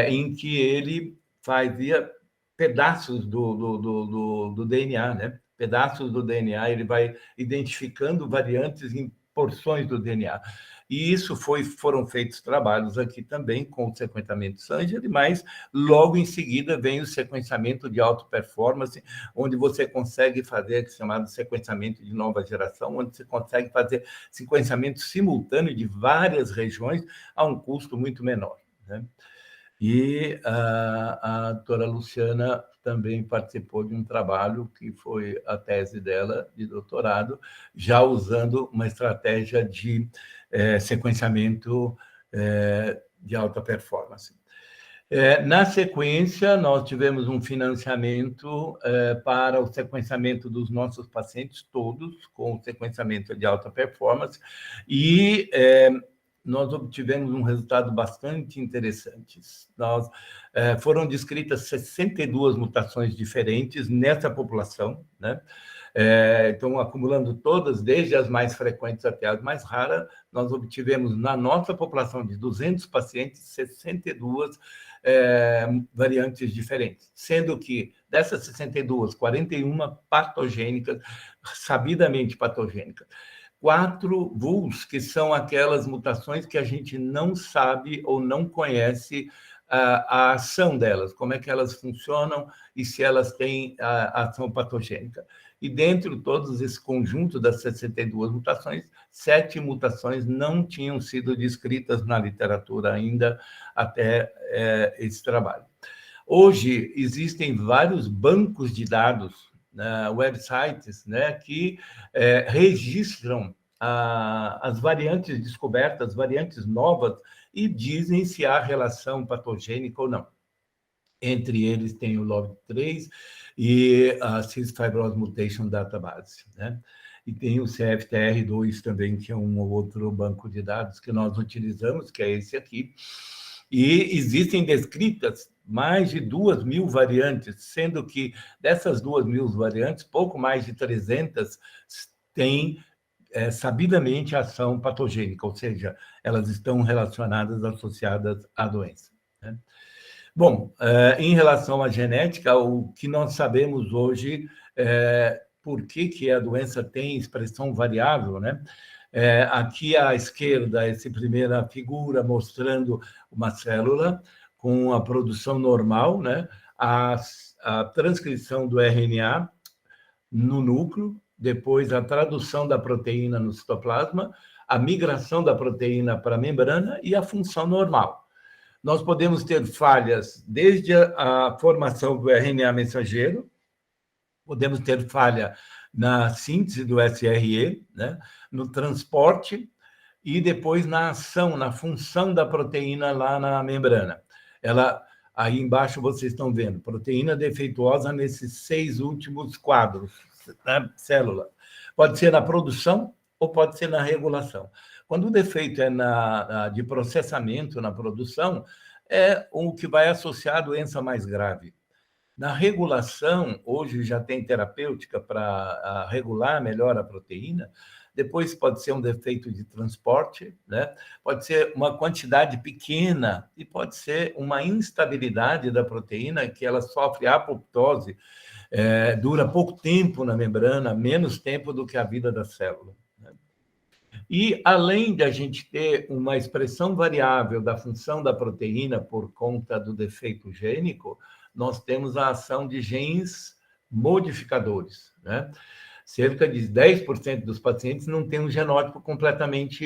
em que ele fazia pedaços do DNA, né? Pedaços do DNA, ele vai identificando variantes em porções do DNA. E isso foram feitos trabalhos aqui também com o sequenciamento Sanger, mas logo em seguida vem o sequenciamento de alta performance, onde você consegue fazer o chamado sequenciamento de nova geração, onde você consegue fazer sequenciamento simultâneo de várias regiões a um custo muito menor, né? E a doutora Luciana também participou de um trabalho que foi a tese dela de doutorado, já usando uma estratégia de sequenciamento de alta performance. Na sequência, nós tivemos um financiamento para o sequenciamento dos nossos pacientes todos, com o sequenciamento de alta performance, e nós obtivemos um resultado bastante interessante. Foram descritas 62 mutações diferentes nessa população, né? Então, acumulando todas, desde as mais frequentes até as mais raras, nós obtivemos, na nossa população de 200 pacientes, 62 variantes diferentes, sendo que dessas 62, 41 patogênicas, sabidamente patogênicas. 4 VULs, que são aquelas mutações que a gente não sabe ou não conhece a ação delas, como é que elas funcionam e se elas têm a ação patogênica. E dentro de todos esse conjunto das 62 mutações, 7 mutações não tinham sido descritas na literatura ainda até esse trabalho. Hoje, existem vários bancos de dados, websites, né, que registram as variantes descobertas, variantes novas, e dizem se há relação patogênica ou não. Entre eles tem o LOG3 e a Cystic Fibrosis Mutation Database, né? E tem o CFTR2 também, que é um outro banco de dados que nós utilizamos, que é esse aqui. E existem descritas mais de 2.000 variantes, sendo que dessas 2.000 variantes, pouco mais de 300 têm sabidamente ação patogênica, ou seja, elas estão relacionadas, associadas à doença, né? Bom, em relação à genética, o que nós sabemos hoje por que a doença tem expressão variável, né? Aqui à esquerda, essa primeira figura mostrando uma célula com a produção normal, né? A transcrição do RNA no núcleo, depois a tradução da proteína no citoplasma, a migração da proteína para a membrana e a função normal. Nós podemos ter falhas desde a formação do RNA mensageiro, podemos ter falha na síntese do SRE, né, no transporte e depois na ação, na função da proteína lá na membrana. Aí embaixo vocês estão vendo, proteína defeituosa nesses 6 últimos quadros, né, célula. Pode ser na produção ou pode ser na regulação. Quando o defeito é de processamento na produção, é o que vai associar a doença mais grave. Na regulação, hoje já tem terapêutica para regular melhor a proteína, depois pode ser um defeito de transporte, né? Pode ser uma quantidade pequena e pode ser uma instabilidade da proteína, que ela sofre apoptose, dura pouco tempo na membrana, menos tempo do que a vida da célula. E, além de a gente ter uma expressão variável da função da proteína por conta do defeito gênico, nós temos a ação de genes modificadores, né? Cerca de 10% dos pacientes não têm um genótipo completamente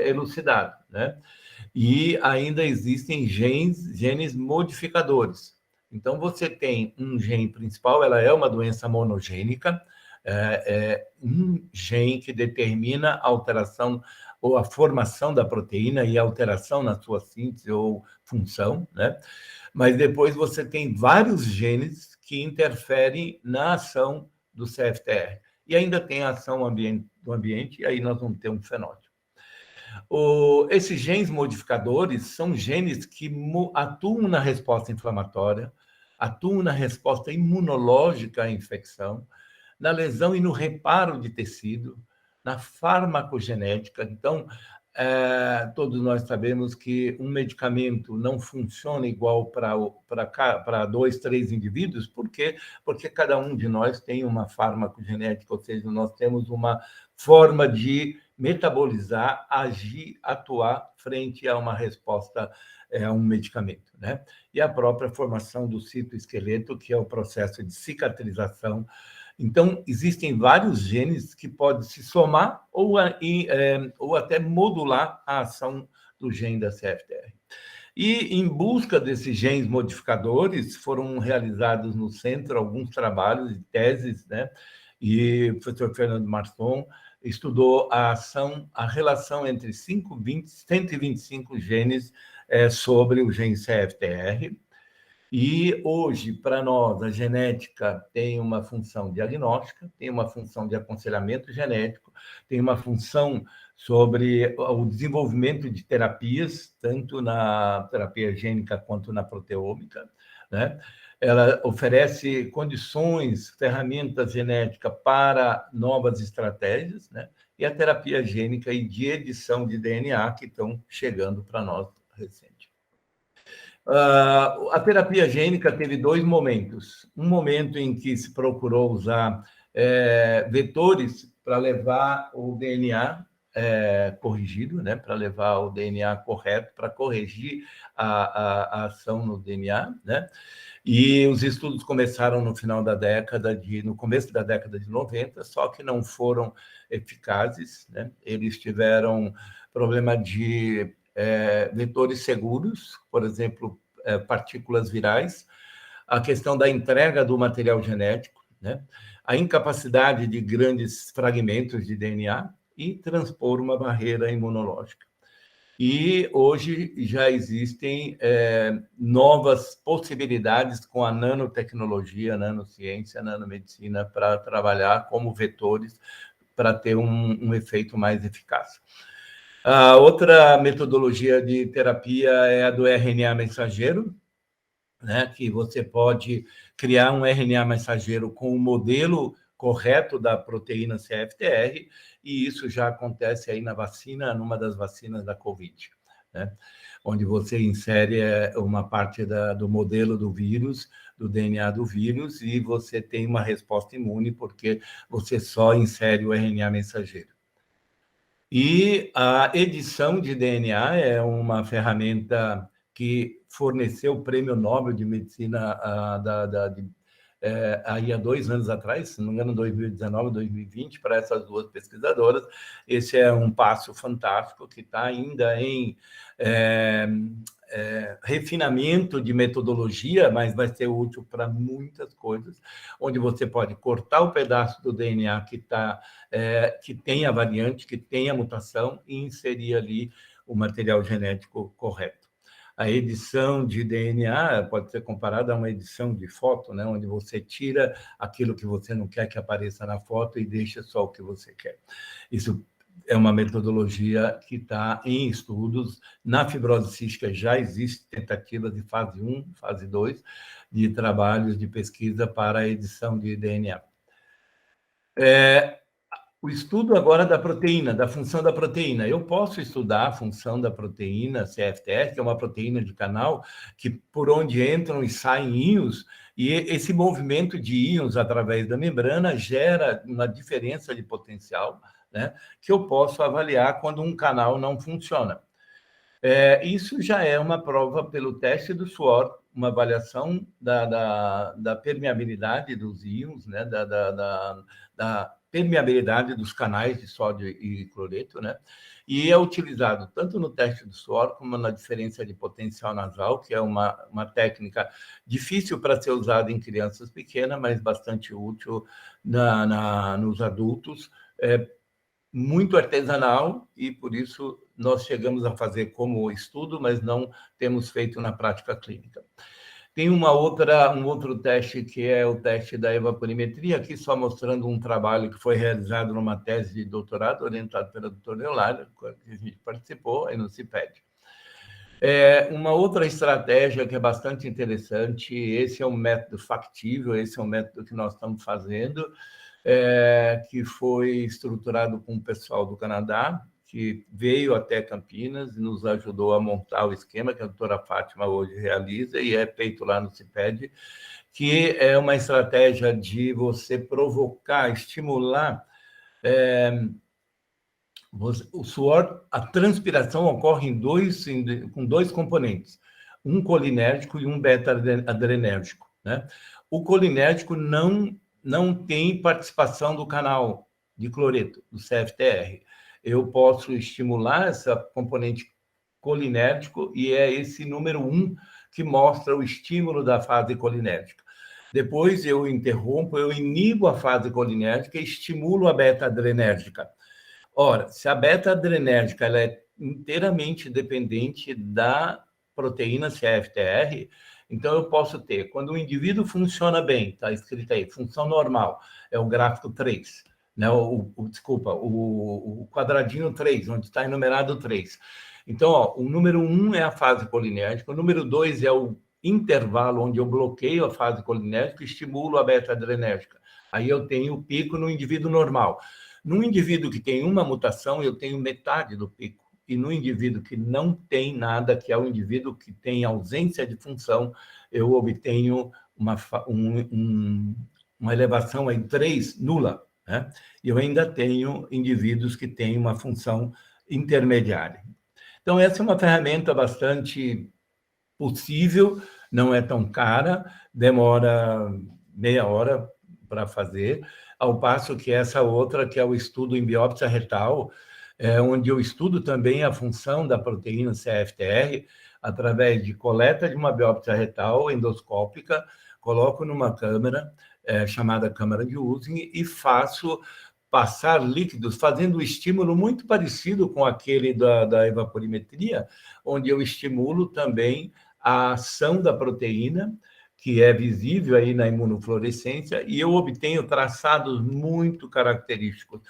elucidado, né? E ainda existem genes modificadores. Então, você tem um gene principal, ela é uma doença monogênica, um gene que determina a alteração ou a formação da proteína e a alteração na sua síntese ou função, né? Mas depois você tem vários genes que interferem na ação do CFTR. E ainda tem a ação do ambiente, e aí nós vamos ter um fenótipo. Esses genes modificadores são genes que atuam na resposta inflamatória, atuam na resposta imunológica à infecção, na lesão e no reparo de tecido, na farmacogenética. Então, todos nós sabemos que um medicamento não funciona igual para 2, 3 indivíduos, por quê? Porque cada um de nós tem uma farmacogenética, ou seja, nós temos uma forma de metabolizar, agir, atuar frente a uma resposta a um medicamento, né? E a própria formação do citoesqueleto, que é o processo de cicatrização. Então, existem vários genes que podem se somar ou até modular a ação do gene da CFTR. E, em busca desses genes modificadores, foram realizados no centro alguns trabalhos e teses, né? E o professor Fernando Marçom estudou a relação entre 125 genes sobre o gene CFTR. E hoje, para nós, a genética tem uma função diagnóstica, tem uma função de aconselhamento genético, tem uma função sobre o desenvolvimento de terapias, tanto na terapia gênica quanto na proteômica, né? Ela oferece condições, ferramentas genéticas para novas estratégias, né? E a terapia gênica e de edição de DNA que estão chegando para nós recente. A terapia gênica teve 2 momentos. Um momento em que se procurou usar vetores para levar o DNA corrigido, né? Para levar o DNA correto, para corrigir a ação no DNA, né? E os estudos começaram no começo da década de 90, só que não foram eficazes, né? Eles tiveram problema de vetores seguros, por exemplo, partículas virais, a questão da entrega do material genético, né? A incapacidade de grandes fragmentos de DNA e transpor uma barreira imunológica. E hoje já existem novas possibilidades com a nanotecnologia, a nanociência, a nanomedicina para trabalhar como vetores para ter um efeito mais eficaz. A outra metodologia de terapia é a do RNA mensageiro, né, que você pode criar um RNA mensageiro com o modelo correto da proteína CFTR, e isso já acontece aí na vacina, numa das vacinas da Covid, né? Onde você insere uma parte do modelo do vírus, do DNA do vírus, e você tem uma resposta imune, porque você só insere o RNA mensageiro. E a edição de DNA é uma ferramenta que forneceu o Prêmio Nobel de Medicina aí há 2 anos atrás, se não me engano, 2019, 2020, para essas 2 pesquisadoras. Esse é um passo fantástico que está ainda em refinamento de metodologia, mas vai ser útil para muitas coisas, onde você pode cortar o pedaço do DNA que tem a variante, que tem a mutação, e inserir ali o material genético correto. A edição de DNA pode ser comparada a uma edição de foto, né? Onde você tira aquilo que você não quer que apareça na foto e deixa só o que você quer. Isso é uma metodologia que está em estudos. Na fibrose cística já existem tentativas de fase 1, fase 2, de trabalhos de pesquisa para a edição de DNA. O estudo agora da proteína, da função da proteína. Eu posso estudar a função da proteína CFTR, que é uma proteína de canal, que por onde entram e saem íons, e esse movimento de íons através da membrana gera uma diferença de potencial, né, que eu posso avaliar quando um canal não funciona. Isso já é uma prova pelo teste do suor, uma avaliação da permeabilidade dos íons, né? Da permeabilidade dos canais de sódio e cloreto, né? E é utilizado tanto no teste do suor como na diferença de potencial nasal, que é uma técnica difícil para ser usada em crianças pequenas, mas bastante útil nos adultos. Muito artesanal e, por isso, nós chegamos a fazer como estudo, mas não temos feito na prática clínica. Tem um outro teste, que é o teste da evaporimetria, aqui só mostrando um trabalho que foi realizado numa tese de doutorado, orientado pela doutora Eulália, que a gente participou, aí no CIPED. Uma outra estratégia que é bastante interessante, esse é um método factível, esse é um método que nós estamos fazendo, que foi estruturado com o pessoal do Canadá, que veio até Campinas e nos ajudou a montar o esquema que a doutora Fátima hoje realiza e é feito lá no CIPED, que é uma estratégia de você provocar, estimular o suor, a transpiração ocorre com dois componentes, um colinérgico e um beta-adrenérgico, né? O colinérgico não tem participação do canal de cloreto, do CFTR. Eu posso estimular essa componente colinérgico e é esse número 1 que mostra o estímulo da fase colinérgica. Depois eu interrompo, eu inibo a fase colinérgica e estimulo a beta-adrenérgica. Ora, se a beta-adrenérgica ela é inteiramente dependente da proteína CFTR, então eu posso ter, quando o indivíduo funciona bem, está escrito aí, função normal, é o gráfico 3, né? Desculpa, o quadradinho 3, onde está enumerado 3. Então, o número 1 é a fase colinérgica, o número 2 é o intervalo onde eu bloqueio a fase colinérgica e estimulo a beta-adrenérgica. Aí eu tenho o pico no indivíduo normal. No indivíduo que tem uma mutação, eu tenho metade do pico. E no indivíduo que não tem nada, que é o indivíduo que tem ausência de função, eu obtenho uma elevação em 3 nula, né? E eu ainda tenho indivíduos que têm uma função intermediária. Então, essa é uma ferramenta bastante possível, não é tão cara, demora meia hora para fazer, ao passo que essa outra, que é o estudo em biópsia retal, onde eu estudo também a função da proteína CFTR através de coleta de uma biópsia retal endoscópica, coloco numa câmara chamada câmara de Using e faço passar líquidos, fazendo um estímulo muito parecido com aquele da evaporimetria, onde eu estimulo também a ação da proteína, que é visível aí na imunofluorescência, e eu obtenho traçados muito característicos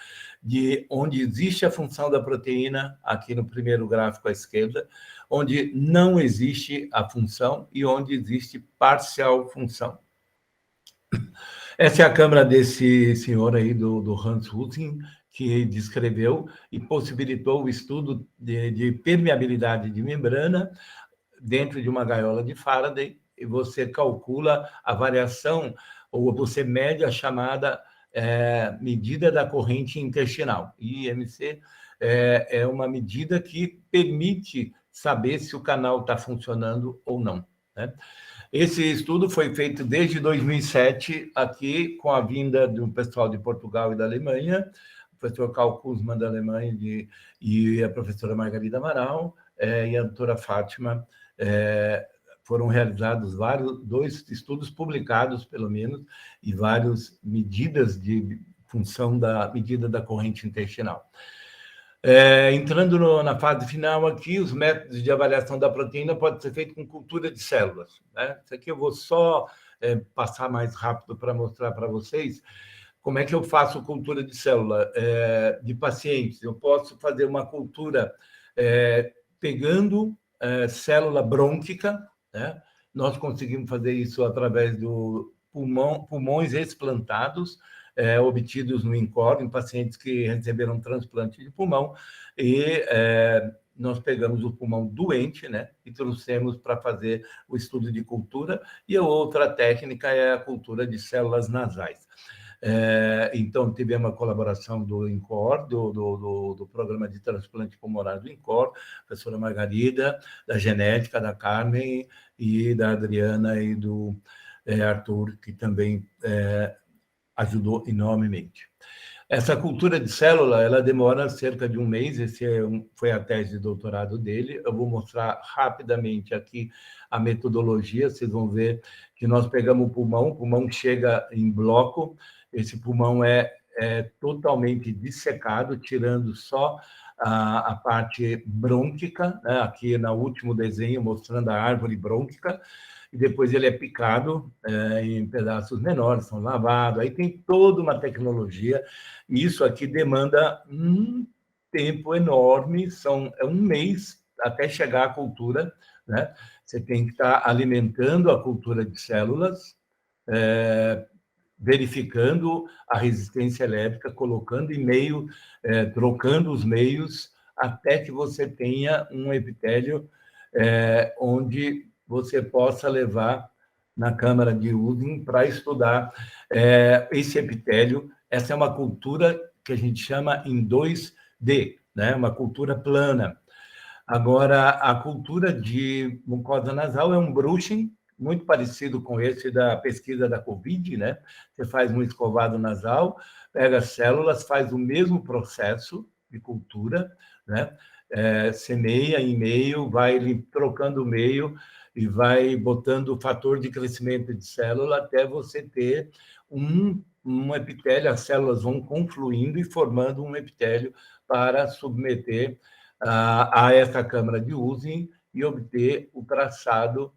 de onde existe a função da proteína, aqui no primeiro gráfico à esquerda, onde não existe a função e onde existe parcial função. Essa é a câmara desse senhor aí, do Hans Hussing, que descreveu e possibilitou o estudo de permeabilidade de membrana dentro de uma gaiola de Faraday, e você calcula a variação, ou você mede a chamada medida da corrente intestinal. IMC é uma medida que permite saber se o canal está funcionando ou não, né? Esse estudo foi feito desde 2007, aqui, com a vinda do pessoal de Portugal e da Alemanha, o professor Karl Kuzman, da Alemanha, e a professora Margarida Amaral, e a doutora Fátima. Foram realizados dois estudos publicados, pelo menos, e várias medidas de função da medida da corrente intestinal. Entrando na fase final aqui, os métodos de avaliação da proteína podem ser feitos com cultura de células, né? Isso aqui eu vou só passar mais rápido para mostrar para vocês como é que eu faço cultura de célula de pacientes. Eu posso fazer uma cultura pegando célula brônquica, né? Nós conseguimos fazer isso através do pulmões explantados, obtidos no INCOR, em pacientes que receberam transplante de pulmão, e nós pegamos o pulmão doente, né, e trouxemos para fazer o estudo de cultura, e a outra técnica é a cultura de células nasais. Então, tivemos a colaboração do INCOR, do Programa de Transplante Pulmonar do INCOR, a professora Margarida, da Genética, da Carmen, e da Adriana e do Arthur, que também ajudou enormemente. Essa cultura de célula, ela demora cerca de um mês, foi a tese de doutorado dele. Eu vou mostrar rapidamente aqui a metodologia, vocês vão ver que nós pegamos o pulmão chega em bloco, esse pulmão é totalmente dissecado, tirando só a parte brônquica, né? Aqui no último desenho, mostrando a árvore brônquica, e depois ele é picado em pedaços menores, são lavados, aí tem toda uma tecnologia, e isso aqui demanda um tempo enorme, é um mês até chegar à cultura, né? Você tem que estar alimentando a cultura de células, verificando a resistência elétrica, colocando em meio, trocando os meios, até que você tenha um epitélio onde você possa levar na câmara de Udin para estudar esse epitélio. Essa é uma cultura que a gente chama em 2D, né? Uma cultura plana. Agora, a cultura de mucosa nasal é um brushing, muito parecido com esse da pesquisa da Covid, né? Você faz um escovado nasal, pega as células, faz o mesmo processo de cultura, né? Semeia em meio, vai trocando o meio e vai botando o fator de crescimento de célula até você ter um epitélio, as células vão confluindo e formando um epitélio para submeter a essa câmara de Using e obter o traçado.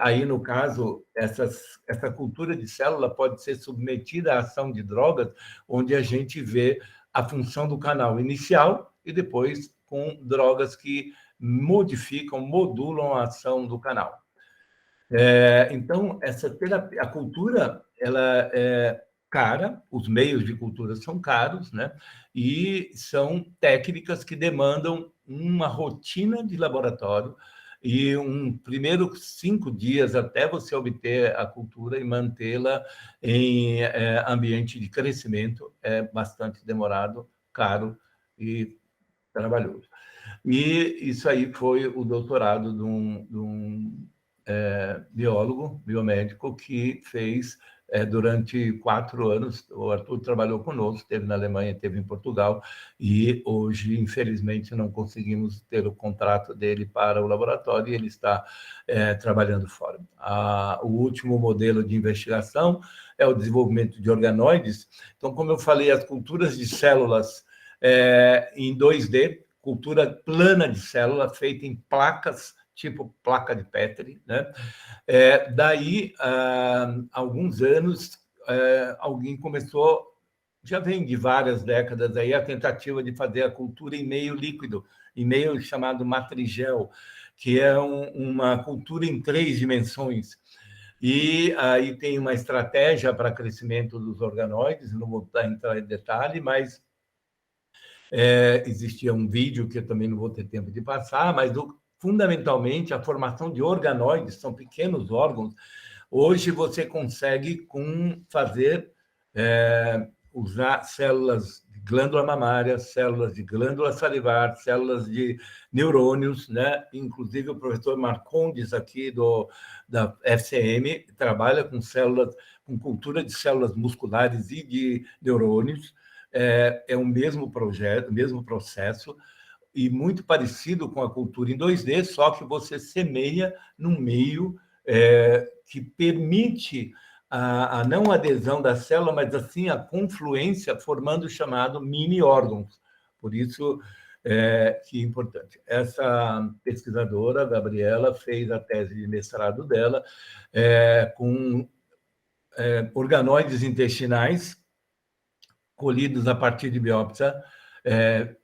Aí, no caso, essa cultura de célula pode ser submetida à ação de drogas, onde a gente vê a função do canal inicial e depois com drogas que modificam, modulam a ação do canal. Então, essa terapia, a cultura, ela é cara, os meios de cultura são caros, né? E são técnicas que demandam uma rotina de laboratório e primeiro 5 dias até você obter a cultura e mantê-la em ambiente de crescimento é bastante demorado, caro e trabalhoso. E isso aí foi o doutorado de um biólogo, biomédico, que fez durante 4 anos. O Arthur trabalhou conosco, esteve na Alemanha, esteve em Portugal, e hoje, infelizmente, não conseguimos ter o contrato dele para o laboratório, e ele está trabalhando fora. O último modelo de investigação é o desenvolvimento de organoides. Então, como eu falei, as culturas de células em 2D, cultura plana de célula, feita em placas, tipo placa de Petri, né? Daí, há alguns anos, alguém começou, já vem de várias décadas aí, a tentativa de fazer a cultura em meio líquido, em meio chamado matrigel, que é uma cultura em 3 dimensões. E aí tem uma estratégia para crescimento dos organoides, não vou entrar em detalhe, mas existia um vídeo que eu também não vou ter tempo de passar, mas fundamentalmente a formação de organoides, são pequenos órgãos. Hoje você consegue usar células de glândula mamária, células de glândula salivar, células de neurônios, né? Inclusive o professor Marcondes aqui da FCM trabalha com cultura de células musculares e de neurônios. É o mesmo projeto, o mesmo processo, e muito parecido com a cultura em 2D, só que você semeia num meio que permite a não adesão da célula, mas assim a confluência, formando o chamado mini-órgãos. Por isso que é importante. Essa pesquisadora, Gabriela, fez a tese de mestrado dela com organoides intestinais colhidos a partir de biópsia.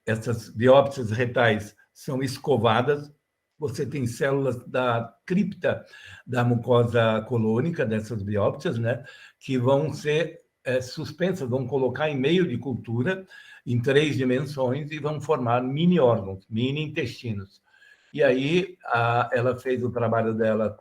Essas biópsias retais são escovadas, você tem células da cripta da mucosa colônica dessas biópsias, né, que vão ser suspensas, vão colocar em meio de cultura em 3 dimensões e vão formar mini-órgãos, mini-intestinos. E aí ela fez o trabalho dela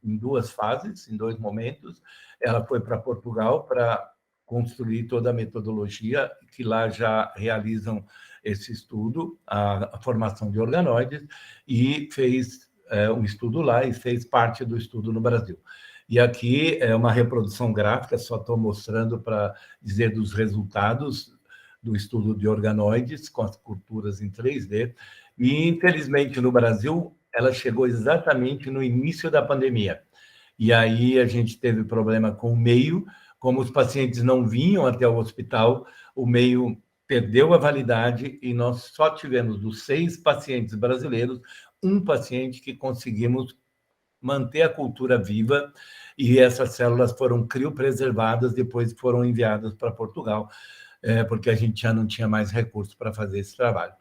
em 2 fases, em 2 momentos. Ela foi para Portugal para construir toda a metodologia, que lá já realizam esse estudo, a formação de organoides, e fez um estudo lá e fez parte do estudo no Brasil. E aqui é uma reprodução gráfica, só estou mostrando para dizer dos resultados do estudo de organoides com as culturas em 3D. E, infelizmente, no Brasil, ela chegou exatamente no início da pandemia. E aí a gente teve problema com o meio, como os pacientes não vinham até o hospital, o meio perdeu a validade e nós só tivemos, dos 6 pacientes brasileiros, um paciente que conseguimos manter a cultura viva, e essas células foram criopreservadas, depois foram enviadas para Portugal, porque a gente já não tinha mais recursos para fazer esse trabalho.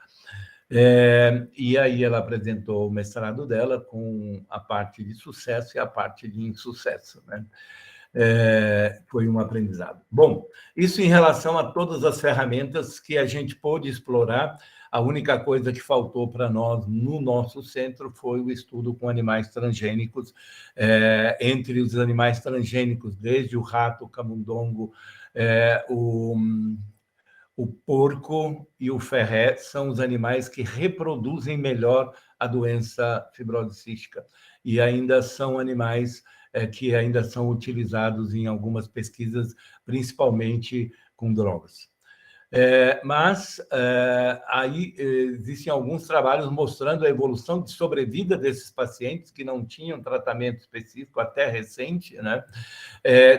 E aí ela apresentou o mestrado dela com a parte de sucesso e a parte de insucesso, né? Foi um aprendizado. Bom, isso em relação a todas as ferramentas que a gente pôde explorar. A única coisa que faltou para nós no nosso centro foi o estudo com animais transgênicos. Entre os animais transgênicos, desde o rato, o camundongo, o porco e o ferret são os animais que reproduzem melhor a doença fibrose cística e ainda são animais que ainda são utilizados em algumas pesquisas, principalmente com drogas. Mas aí existem alguns trabalhos mostrando a evolução de sobrevida desses pacientes que não tinham tratamento específico até recente, né?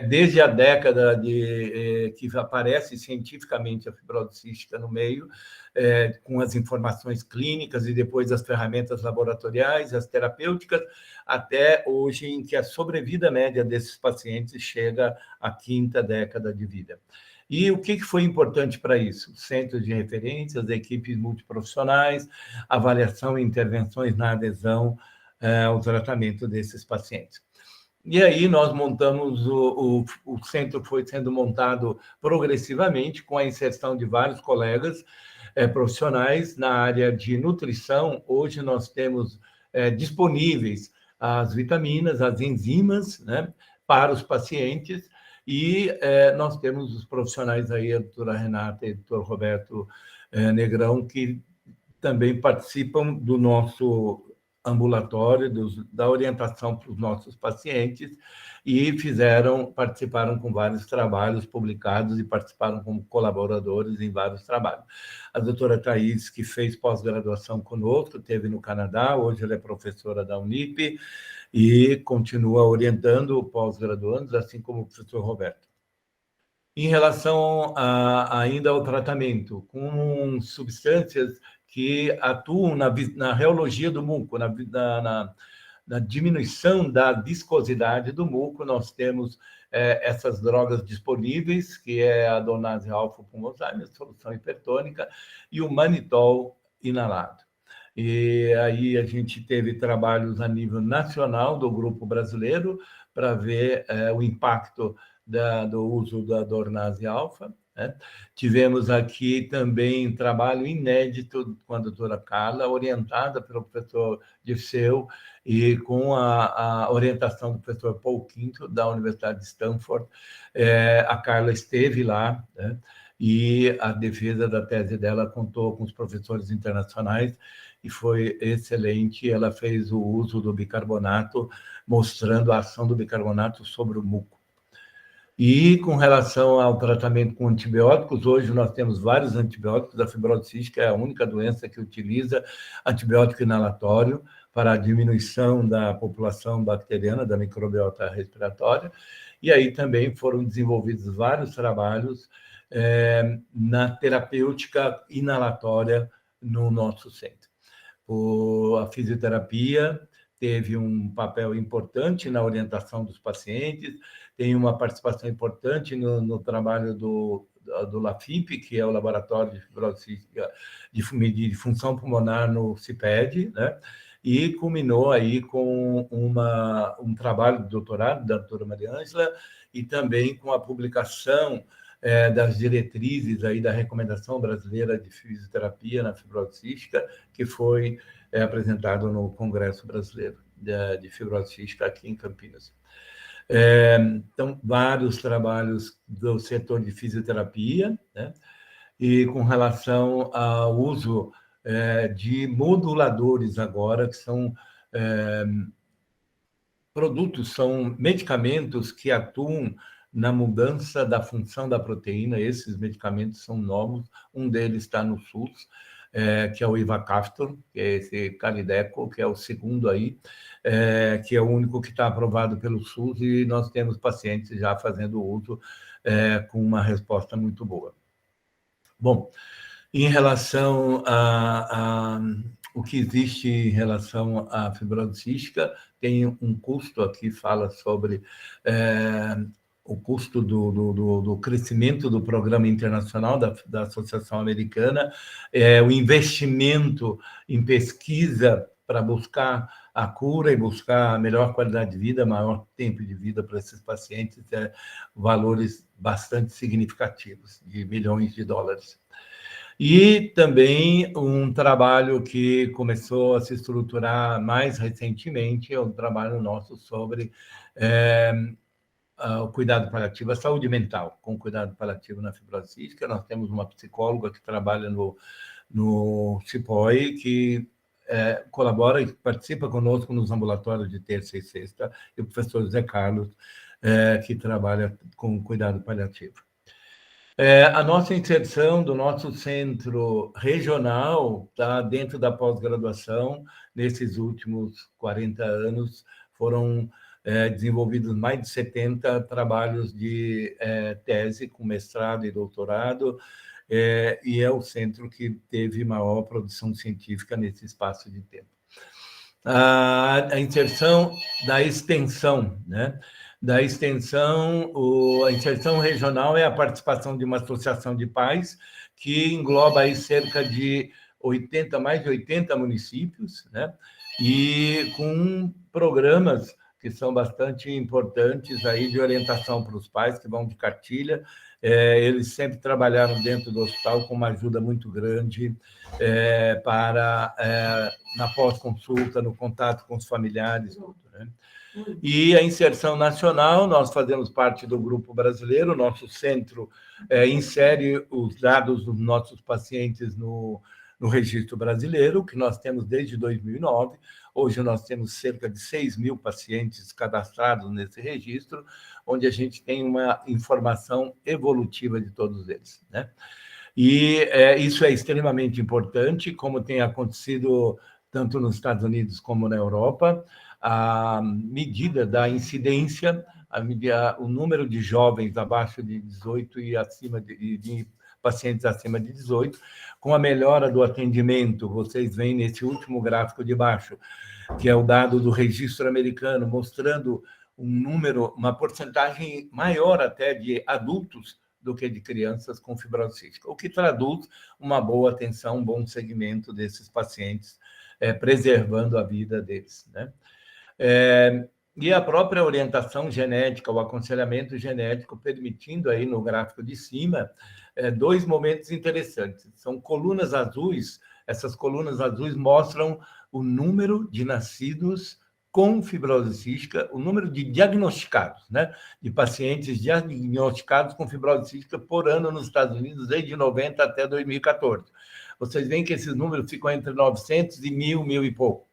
Desde a década que aparece cientificamente a fibrose cística no meio, com as informações clínicas e depois as ferramentas laboratoriais, as terapêuticas, até hoje em que a sobrevida média desses pacientes chega à 5ª década de vida. E o que foi importante para isso? Centros de referências, equipes multiprofissionais, avaliação e intervenções na adesão ao tratamento desses pacientes. E aí nós montamos, o centro foi sendo montado progressivamente, com a inserção de vários colegas profissionais na área de nutrição. Hoje nós temos disponíveis as vitaminas, as enzimas, né, para os pacientes, e nós temos os profissionais aí, a doutora Renata e o doutor Roberto Negrão, que também participam do nosso ambulatório, da orientação para os nossos pacientes, e participaram com vários trabalhos publicados e participaram como colaboradores em vários trabalhos. A doutora Thais, que fez pós-graduação conosco, esteve no Canadá, hoje ela é professora da Unip, e continua orientando pós-graduandos, assim como o professor Roberto. Em relação ainda ao tratamento, com substâncias que atuam na reologia do muco, na diminuição da viscosidade do muco, nós temos essas drogas disponíveis, que é a donase alfa-pulmosane, a solução hipertônica, e o manitol inalado. E aí a gente teve trabalhos a nível nacional do grupo brasileiro para ver o impacto do uso da Dornase alfa, né? Tivemos aqui também trabalho inédito com a doutora Carla, orientada pelo professor Dirceu e com a orientação do professor Paul Quinto, da Universidade de Stanford. A Carla esteve lá, né? E a defesa da tese dela contou com os professores internacionais e foi excelente. Ela fez o uso do bicarbonato, mostrando a ação do bicarbonato sobre o muco. E com relação ao tratamento com antibióticos, hoje nós temos vários antibióticos. A fibrose cística é a única doença que utiliza antibiótico inalatório para a diminuição da população bacteriana, da microbiota respiratória. E aí também foram desenvolvidos vários trabalhos na terapêutica inalatória no nosso centro. A fisioterapia teve um papel importante na orientação dos pacientes, tem uma participação importante no trabalho do LAFIP, que é o Laboratório de Fibrose Cística de Função Pulmonar no CIPED, né? E culminou aí com um trabalho de doutorado da doutora Maria Ângela e também com a publicação das diretrizes aí da Recomendação Brasileira de Fisioterapia na Fibrose Cística, que foi apresentado no Congresso Brasileiro de Fibrose Cística aqui em Campinas. Então, vários trabalhos do setor de fisioterapia, né? E com relação ao uso de moduladores agora, que são produtos, são medicamentos que atuam na mudança da função da proteína. Esses medicamentos são novos, um deles está no SUS, que é o Ivacaftor, que é esse Carideco, que é o segundo aí, que é o único que está aprovado pelo SUS, e nós temos pacientes já fazendo uso com uma resposta muito boa. Bom, em relação a o que existe em relação à fibrose cística, tem um custo aqui, fala sobre o custo do crescimento do programa internacional da Associação Americana, o investimento em pesquisa para buscar a cura e buscar a melhor qualidade de vida, maior tempo de vida para esses pacientes, valores bastante significativos, de milhões de dólares. E também um trabalho que começou a se estruturar mais recentemente, é um trabalho nosso sobre o cuidado paliativo, a saúde mental, com cuidado paliativo na fibrose cística. Nós temos uma psicóloga que trabalha no CIPOI, que colabora e participa conosco nos ambulatórios de terça e sexta, e o professor José Carlos, que trabalha com cuidado paliativo. A nossa inserção do nosso centro regional está dentro da pós-graduação. Nesses últimos 40 anos, foram desenvolvidos mais de 70 trabalhos de tese, com mestrado e doutorado, e é o centro que teve maior produção científica nesse espaço de tempo. A inserção da extensão, né? Da extensão, a inserção regional é a participação de uma associação de pais que engloba aí cerca de mais de 80 municípios, né? E com programas que são bastante importantes aí de orientação para os pais, que vão de cartilha. Eles sempre trabalharam dentro do hospital com uma ajuda muito grande na pós-consulta, no contato com os familiares, tudo, né? E a inserção nacional, nós fazemos parte do grupo brasileiro, nosso centro insere os dados dos nossos pacientes no registro brasileiro, que nós temos desde 2009. Hoje nós temos cerca de 6.000 pacientes cadastrados nesse registro, onde a gente tem uma informação evolutiva de todos eles, né? E isso é extremamente importante, como tem acontecido tanto nos Estados Unidos como na Europa. A medida da incidência, o número de jovens abaixo de 18 e acima de pacientes acima de 18, com a melhora do atendimento, vocês veem nesse último gráfico de baixo, que é o dado do registro americano, mostrando uma porcentagem maior até de adultos do que de crianças com fibrose cística, o que traduz uma boa atenção, um bom segmento desses pacientes, preservando a vida deles, né? E a própria orientação genética, o aconselhamento genético, permitindo aí no gráfico de cima, dois momentos interessantes. São colunas azuis, essas colunas azuis mostram o número de nascidos com fibrose cística, o número de diagnosticados, né? De pacientes diagnosticados com fibrose cística por ano nos Estados Unidos, desde 90 até 2014. Vocês veem que esses números ficam entre 900 e 1.000 e pouco.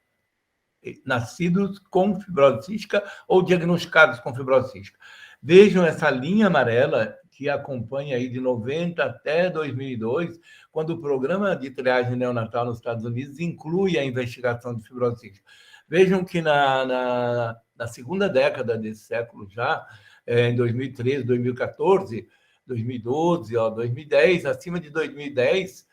Nascidos com fibrose cística ou diagnosticados com fibrose cística. Vejam essa linha amarela que acompanha aí de 90 até 2002, quando o programa de triagem neonatal nos Estados Unidos inclui a investigação de fibrose cística. Vejam que na segunda década desse século já, em 2013, 2014, 2012, 2010, acima de 2010,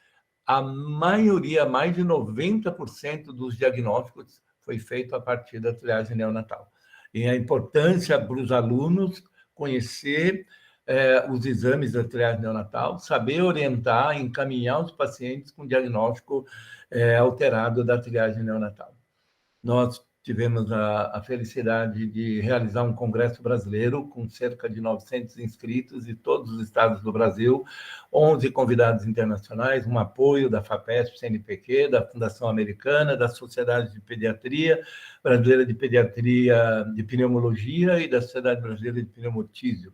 a maioria, mais de 90% dos diagnósticos foi feito a partir da triagem neonatal. E a importância para os alunos conhecer os exames da triagem neonatal, saber orientar, encaminhar os pacientes com diagnóstico alterado da triagem neonatal. Nós tivemos a felicidade de realizar um congresso brasileiro com cerca de 900 inscritos de todos os estados do Brasil, 11 convidados internacionais, um apoio da FAPESP, CNPq, da Fundação Americana, da Sociedade de Pediatria Brasileira de Pediatria de Pneumologia e da Sociedade Brasileira de Pneumotísio.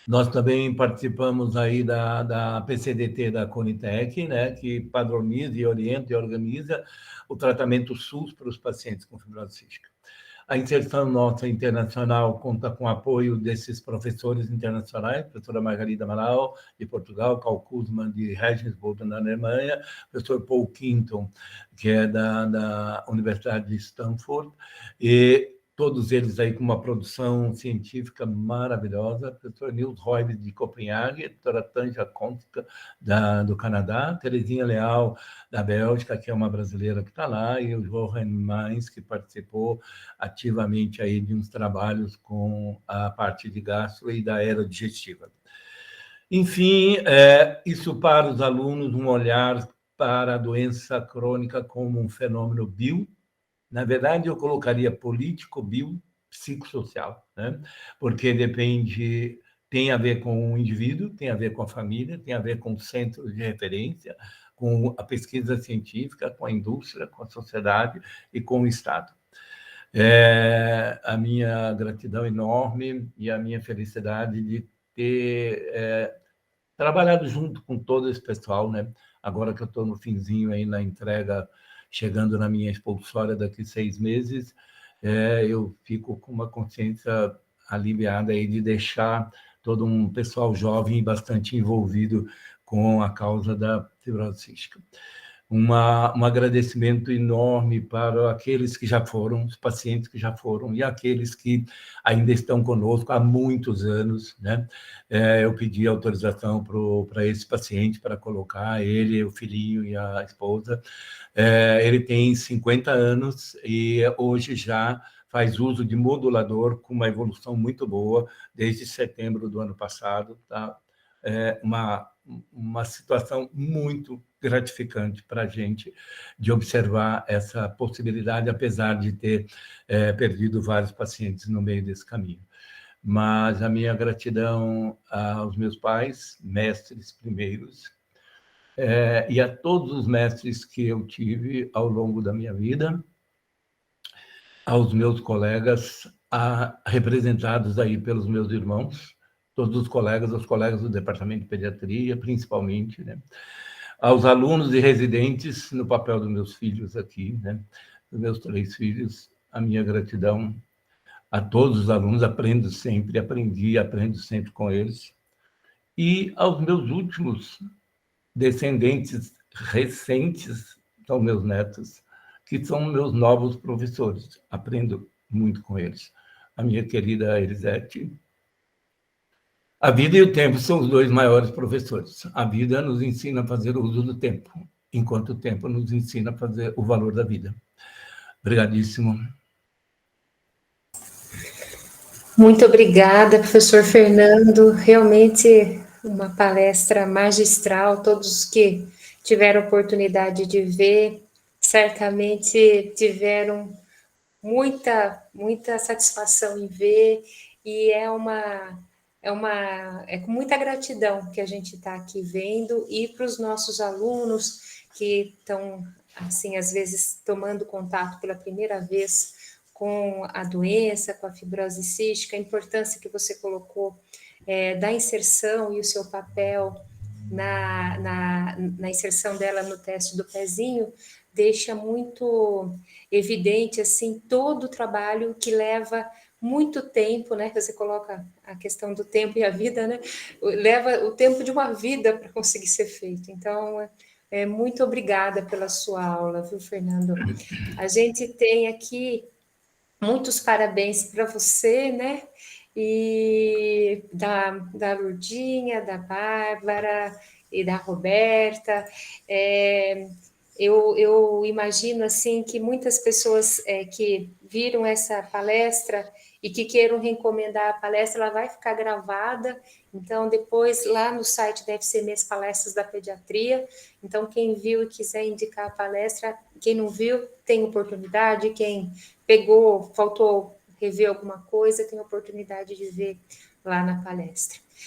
Nós também participamos aí da PCDT da Conitec, né, que padroniza e orienta e organiza o tratamento SUS para os pacientes com fibrose cística. A inserção nossa internacional conta com o apoio desses professores internacionais, professora Margarida Amaral, de Portugal, Karl Kuzman, de Regensburg, na Alemanha, professor Paul Quinton, que é da Universidade de Stanford, e todos eles aí com uma produção científica maravilhosa, professor Nils Roybes, de Copenhague, doutora Tanja Konska, do Canadá, Terezinha Leal, da Bélgica, que é uma brasileira que está lá, e o Johan Mainz, que participou ativamente aí de uns trabalhos com a parte de gastro e da aerodigestiva. Enfim, isso para os alunos, um olhar para a doença crônica como um fenômeno bio. Na verdade, eu colocaria político, bio, psicossocial, né? Porque depende, tem a ver com o indivíduo, tem a ver com a família, tem a ver com o centro de referência, com a pesquisa científica, com a indústria, com a sociedade e com o Estado. A minha gratidão enorme e a minha felicidade de ter trabalhado junto com todo esse pessoal, né? Agora que eu estou no finzinho aí na entrega, chegando na minha expulsória daqui 6 meses, eu fico com uma consciência aliviada aí de deixar todo um pessoal jovem e bastante envolvido com a causa da fibrose cística. Um agradecimento enorme para aqueles que já foram, os pacientes que já foram, e aqueles que ainda estão conosco há muitos anos, né? Eu pedi autorização para esse paciente, para colocar ele, o filhinho e a esposa. Ele tem 50 anos e hoje já faz uso de modulador com uma evolução muito boa desde setembro do ano passado, tá? Uma situação muito gratificante para a gente de observar essa possibilidade, apesar de ter perdido vários pacientes no meio desse caminho. Mas a minha gratidão aos meus pais, mestres primeiros, e a todos os mestres que eu tive ao longo da minha vida, aos meus colegas, representados aí pelos meus irmãos, todos os colegas do Departamento de Pediatria, principalmente, né? Aos alunos e residentes, no papel dos meus filhos aqui, né? Dos meus 3 filhos, a minha gratidão a todos os alunos, aprendo sempre com eles. E aos meus últimos descendentes recentes, são meus netos, que são meus novos professores, aprendo muito com eles. A minha querida Elisete. A vida e o tempo são os 2 maiores professores. A vida nos ensina a fazer uso do tempo, enquanto o tempo nos ensina a fazer o valor da vida. Obrigadíssimo. Muito obrigada, professor Fernando. Realmente uma palestra magistral. Todos os que tiveram oportunidade de ver, certamente tiveram muita satisfação em ver, e é com muita gratidão que a gente está aqui vendo, e para os nossos alunos que estão, assim, às vezes tomando contato pela primeira vez com a doença, com a fibrose cística, a importância que você colocou da inserção e o seu papel na inserção dela no teste do pezinho, deixa muito evidente, assim, todo o trabalho que leva muito tempo, né? Você coloca a questão do tempo e a vida, né? Leva o tempo de uma vida para conseguir ser feito. Então, muito obrigada pela sua aula, viu, Fernando? A gente tem aqui muitos parabéns para você, né? E da Lurdinha, da Bárbara e da Roberta. Eu imagino assim que muitas pessoas que viram essa palestra e que queiram recomendar a palestra, ela vai ficar gravada. Então, depois lá no site deve ser Minhas Palestras da Pediatria. Então, quem viu e quiser indicar a palestra, quem não viu tem oportunidade, quem pegou, faltou rever alguma coisa, tem oportunidade de ver lá na palestra.